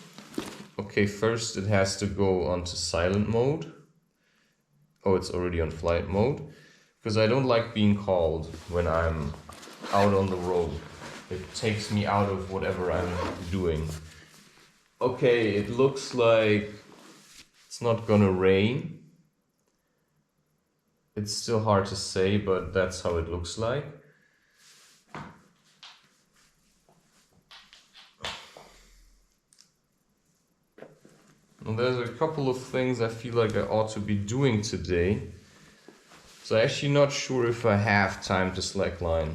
Okay, first it has to go onto silent mode. Oh, it's already on flight mode. Because I don't like being called when I'm out on the road. It takes me out of whatever I'm doing. Okay, it looks like it's not gonna rain. It's still hard to say, but that's how it looks like. And there's a couple of things I feel like I ought to be doing today. So I'm actually not sure if I have time to slackline.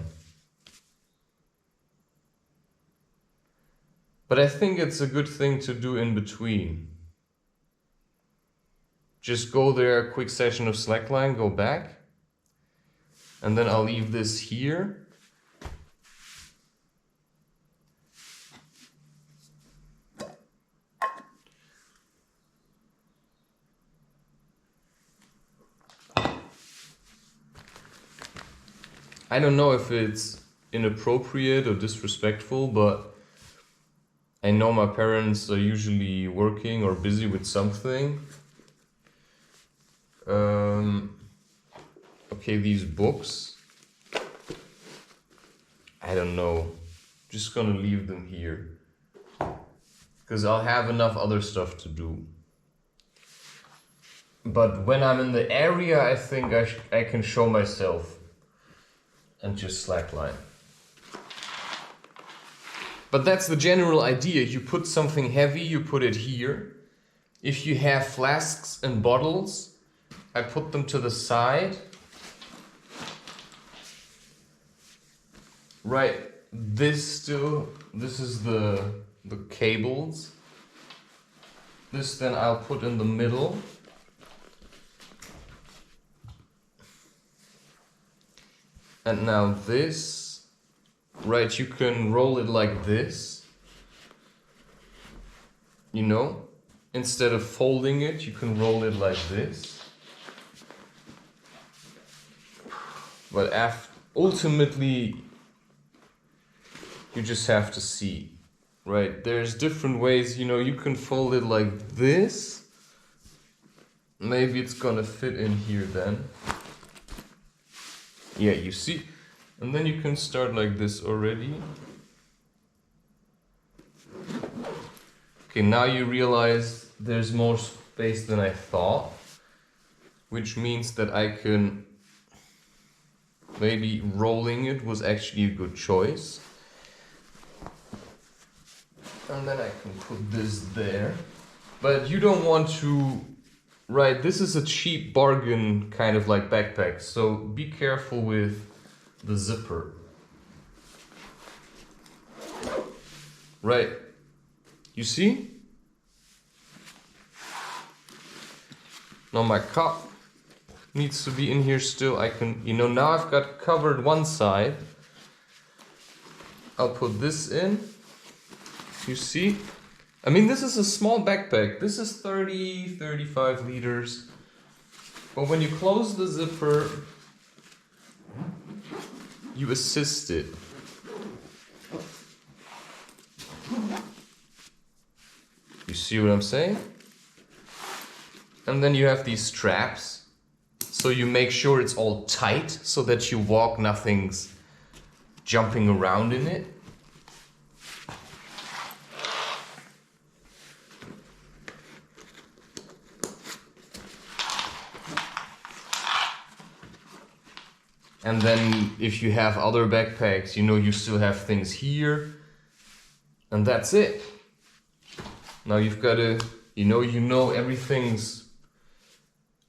But I think it's a good thing to do in between. Just go there, quick session of slackline, go back. And then I'll leave this here. I don't know if it's inappropriate or disrespectful, but I know my parents are usually working or busy with something. Okay, these books, I don't know, just gonna leave them here. Because I'll have enough other stuff to do. But when I'm in the area, I think I can show myself. and just slackline. But that's the general idea. You put something heavy, you put it here. If you have flasks and bottles, I put them to the side. Right, this is the cables. This then I'll put in the middle. And now this, right, you can roll it like this. You know, instead of folding it, you can roll it like this. But ultimately, you just have to see, right? There's different ways, you know, you can fold it like this. Maybe it's gonna fit in here then. Yeah, you see? And then you can start like this already. Okay, now you realize there's more space than I thought, which means that I can, maybe rolling it was actually a good choice. And then I can put this there. But you don't want to, right, this is a cheap bargain kind of like backpack, so be careful with the zipper. Right, you see? Now my cup needs to be in here still. I can, you know, now I've got covered one side. I'll put this in. You see? I mean, this is a small backpack. This is 35 liters. But when you close the zipper, you assist it. You see what I'm saying? And then you have these straps. So you make sure it's all tight so that you walk, nothing's jumping around in it. And then if you have other backpacks, you know, you still have things here. And that's it. Now you've got to, you know everything's,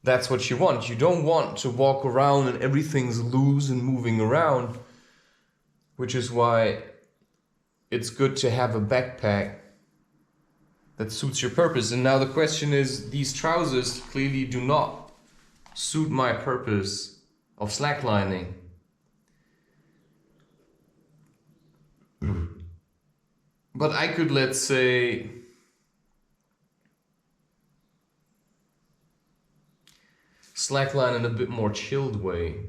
that's what you want. You don't want to walk around and everything's loose and moving around, which is why it's good to have a backpack that suits your purpose. And now the question is, these trousers clearly do not suit my purpose of slacklining. But I could, let's say, slackline in a bit more chilled way.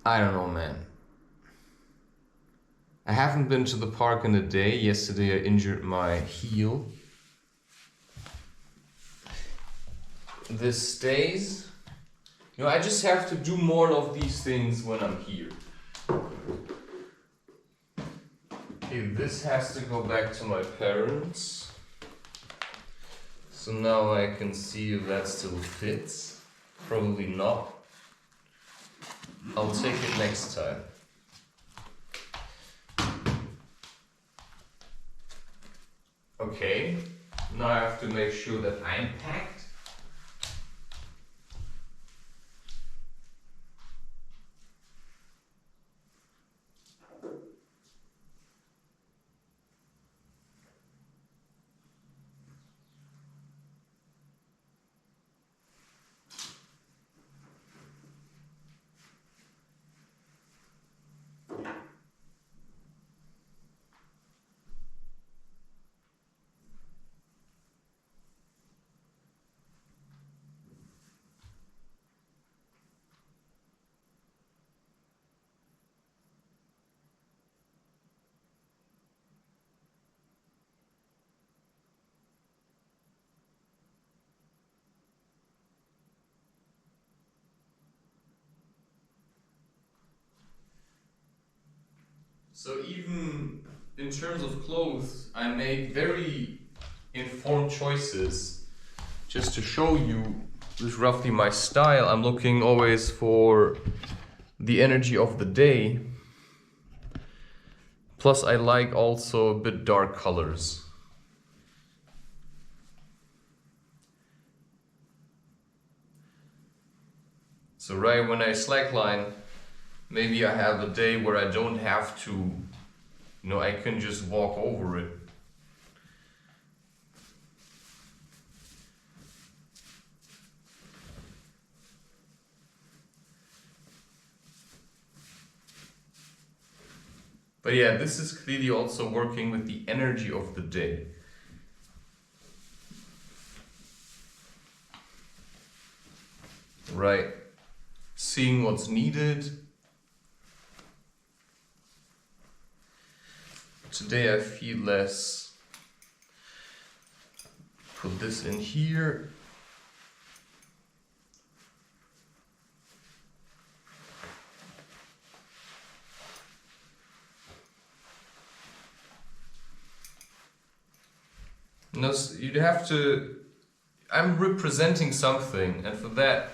I don't know, man. I haven't been to the park in a day. Yesterday I injured my heel. This stays. You know, I just have to do more of these things when I'm here. Okay, this has to go back to my parents. So now I can see if that still fits. Probably not. I'll take it next time. Okay, now I have to make sure that I'm packed. So even in terms of clothes, I made very informed choices just to show you is roughly my style. I'm looking always for the energy of the day. Plus I like also a bit dark colors. So right when I slackline, maybe I have a day where I don't have to, you know, I can just walk over it. But yeah, this is clearly also working with the energy of the day. Right. Seeing what's needed. Today I feel less. Put this in here. No, you'd have to. I'm representing something, and for that,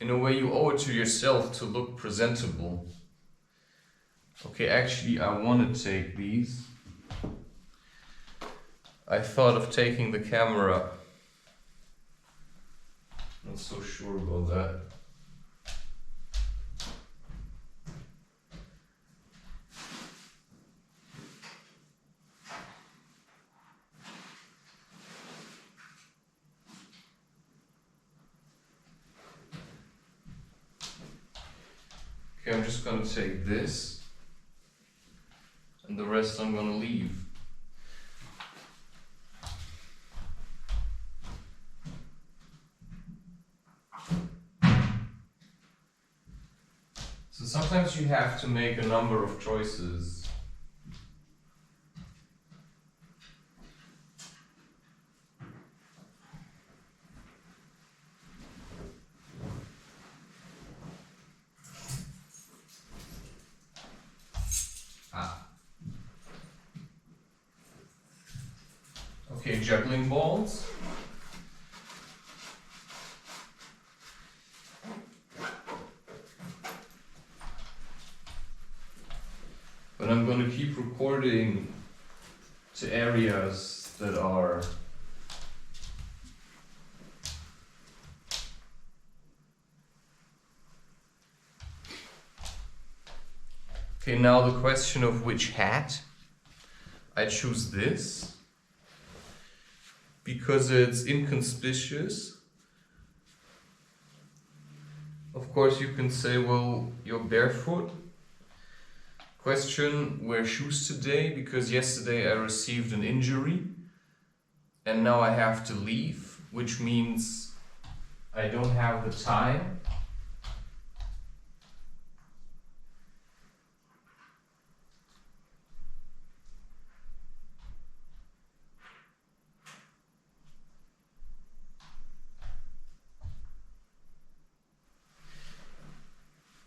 in a way, you owe it to yourself to look presentable. Okay, actually, I want to take these. I thought of taking the camera. Not so sure about that. Okay, I'm just gonna take this, and the rest I'm gonna leave. So sometimes you have to make a number of choices. Okay, juggling balls. But I'm going to keep recording to areas that are okay. Now the question of which hat. I choose this because it's inconspicuous. Of course you can say, well, you're barefoot. Question, wear shoes today because yesterday I received an injury and now I have to leave, which means I don't have the time.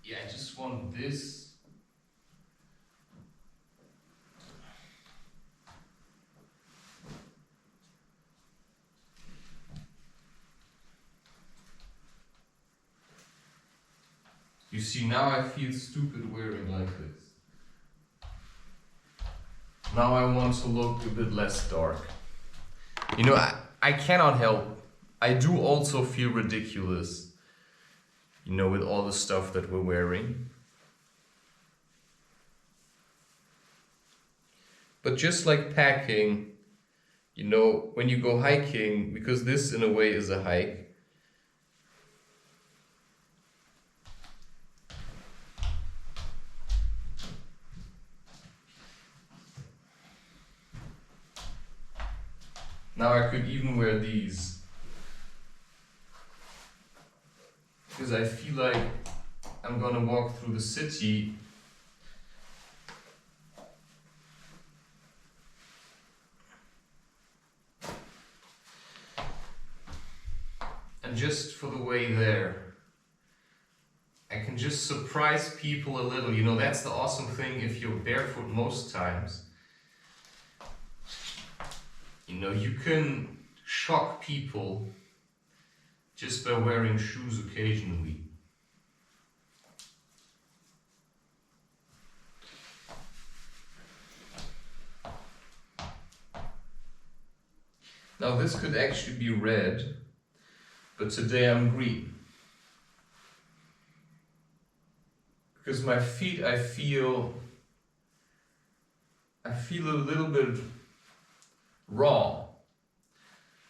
Yeah, I just want this. You see, now I feel stupid wearing like this. Now I want to look a bit less dark. You know, I cannot help. I do also feel ridiculous, you know, with all the stuff that we're wearing. But just like packing, you know, when you go hiking, because this in a way is a hike, now I could even wear these. Because I feel like I'm gonna walk through the city and just for the way there, I can just surprise people a little. You know, that's the awesome thing if you're barefoot most times. You know, you can shock people just by wearing shoes occasionally. Now this could actually be red, but today I'm green. Because my feet, I feel a little bit raw.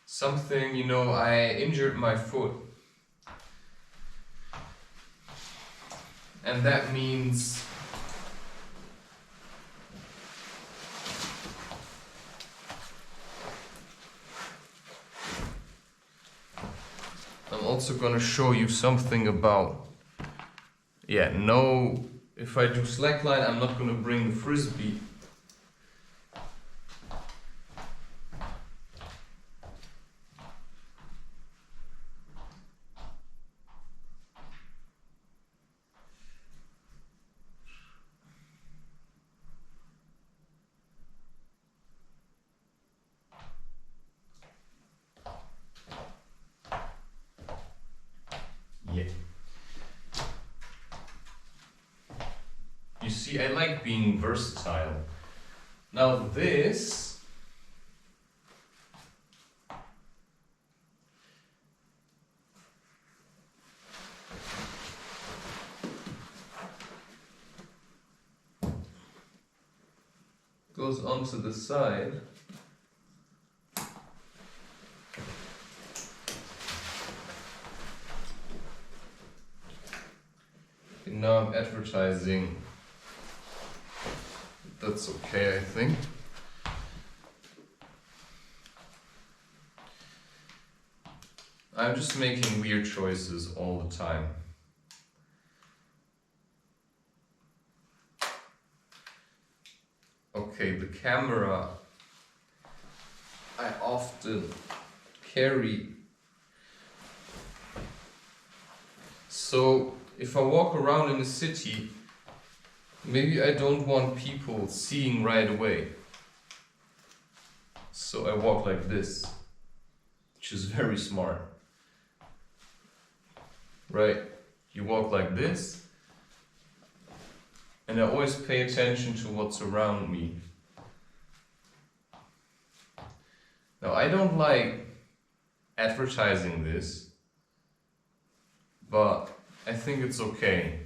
Something, you know, I injured my foot. And that means I'm also gonna show you something about, no, if I do slackline, I'm not gonna bring the frisbee. Yeah. You see, I like being versatile. Now this goes onto the side. And now I'm advertising. That's okay, I think. I'm just making weird choices all the time. Okay, the camera I often carry. So if I walk around in the city, maybe I don't want people seeing right away. So I walk like this, which is very smart. Right? You walk like this, and I always pay attention to what's around me. Now I don't like advertising this, but I think it's okay.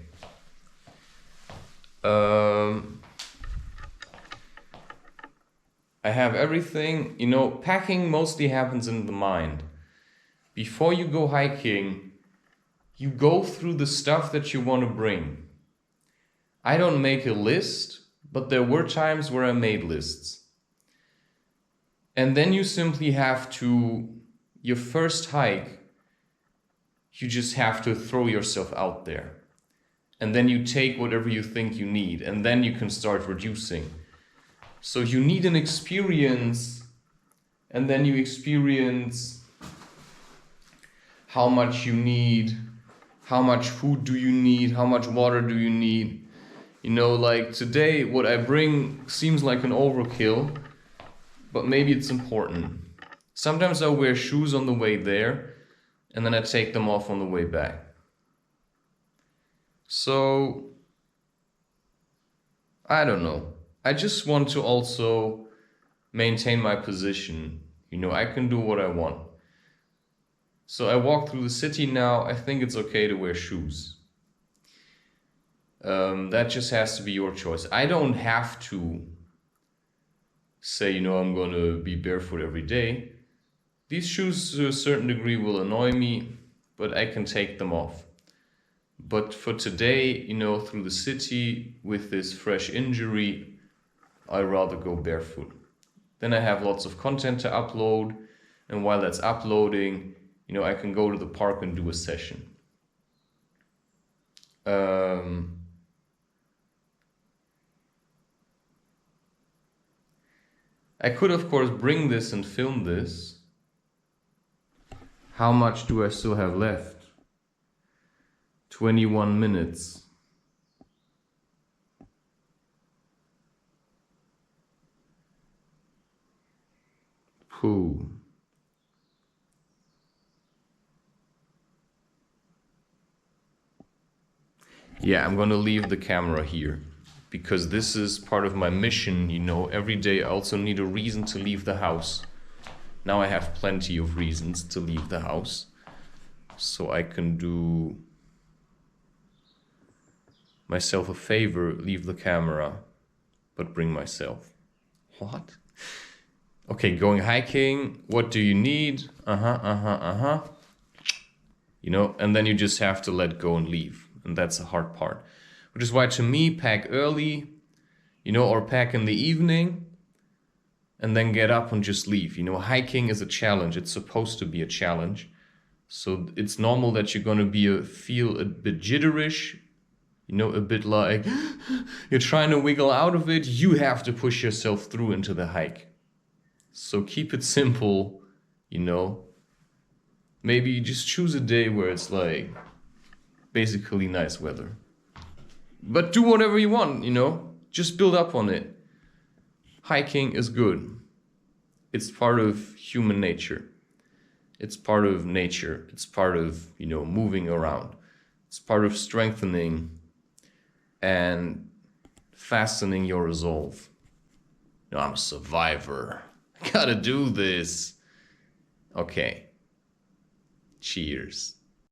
I have everything, you know, packing mostly happens in the mind. Before you go hiking, you go through the stuff that you want to bring. I don't make a list, but there were times where I made lists. And then you simply have to, your first hike, you just have to throw yourself out there. And then you take whatever you think you need, and then you can start reducing. So you need an experience, and then you experience how much you need, how much food do you need, how much water do you need. You know, like today, what I bring seems like an overkill, but maybe it's important. Sometimes I wear shoes on the way there, and then I take them off on the way back. So, I don't know. I just want to also maintain my position. You know, I can do what I want. So I walk through the city now, I think it's okay to wear shoes. That just has to be your choice. I don't have to say, you know, I'm gonna be barefoot every day. These shoes to a certain degree will annoy me, but I can take them off. But for today, you know, through the city with this fresh injury, I'd rather go barefoot. Then I have lots of content to upload, and while that's uploading, you know, I can go to the park and do a session. I could, of course, bring this and film this. How much do I still have left? 21 minutes. Pooh. Yeah, I'm gonna leave the camera here because this is part of my mission, you know. Every day I also need a reason to leave the house. Now I have plenty of reasons to leave the house. So I can do myself a favor, leave the camera, but bring myself. What? Okay, going hiking, what do you need? You know, and then you just have to let go and leave. And that's the hard part. Which is why to me, pack early, you know, or pack in the evening, and then get up and just leave. You know, hiking is a challenge. It's supposed to be a challenge. So it's normal that you're gonna feel a bit jitterish, you know, a bit like you're trying to wiggle out of it. You have to push yourself through into the hike. So keep it simple, you know. Maybe you just choose a day where it's like basically nice weather. But do whatever you want, you know. Just build up on it. Hiking is good. It's part of human nature. It's part of nature. It's part of, you know, moving around. It's part of strengthening and fastening your resolve. You know, I'm a survivor. I gotta do this. Okay. Cheers.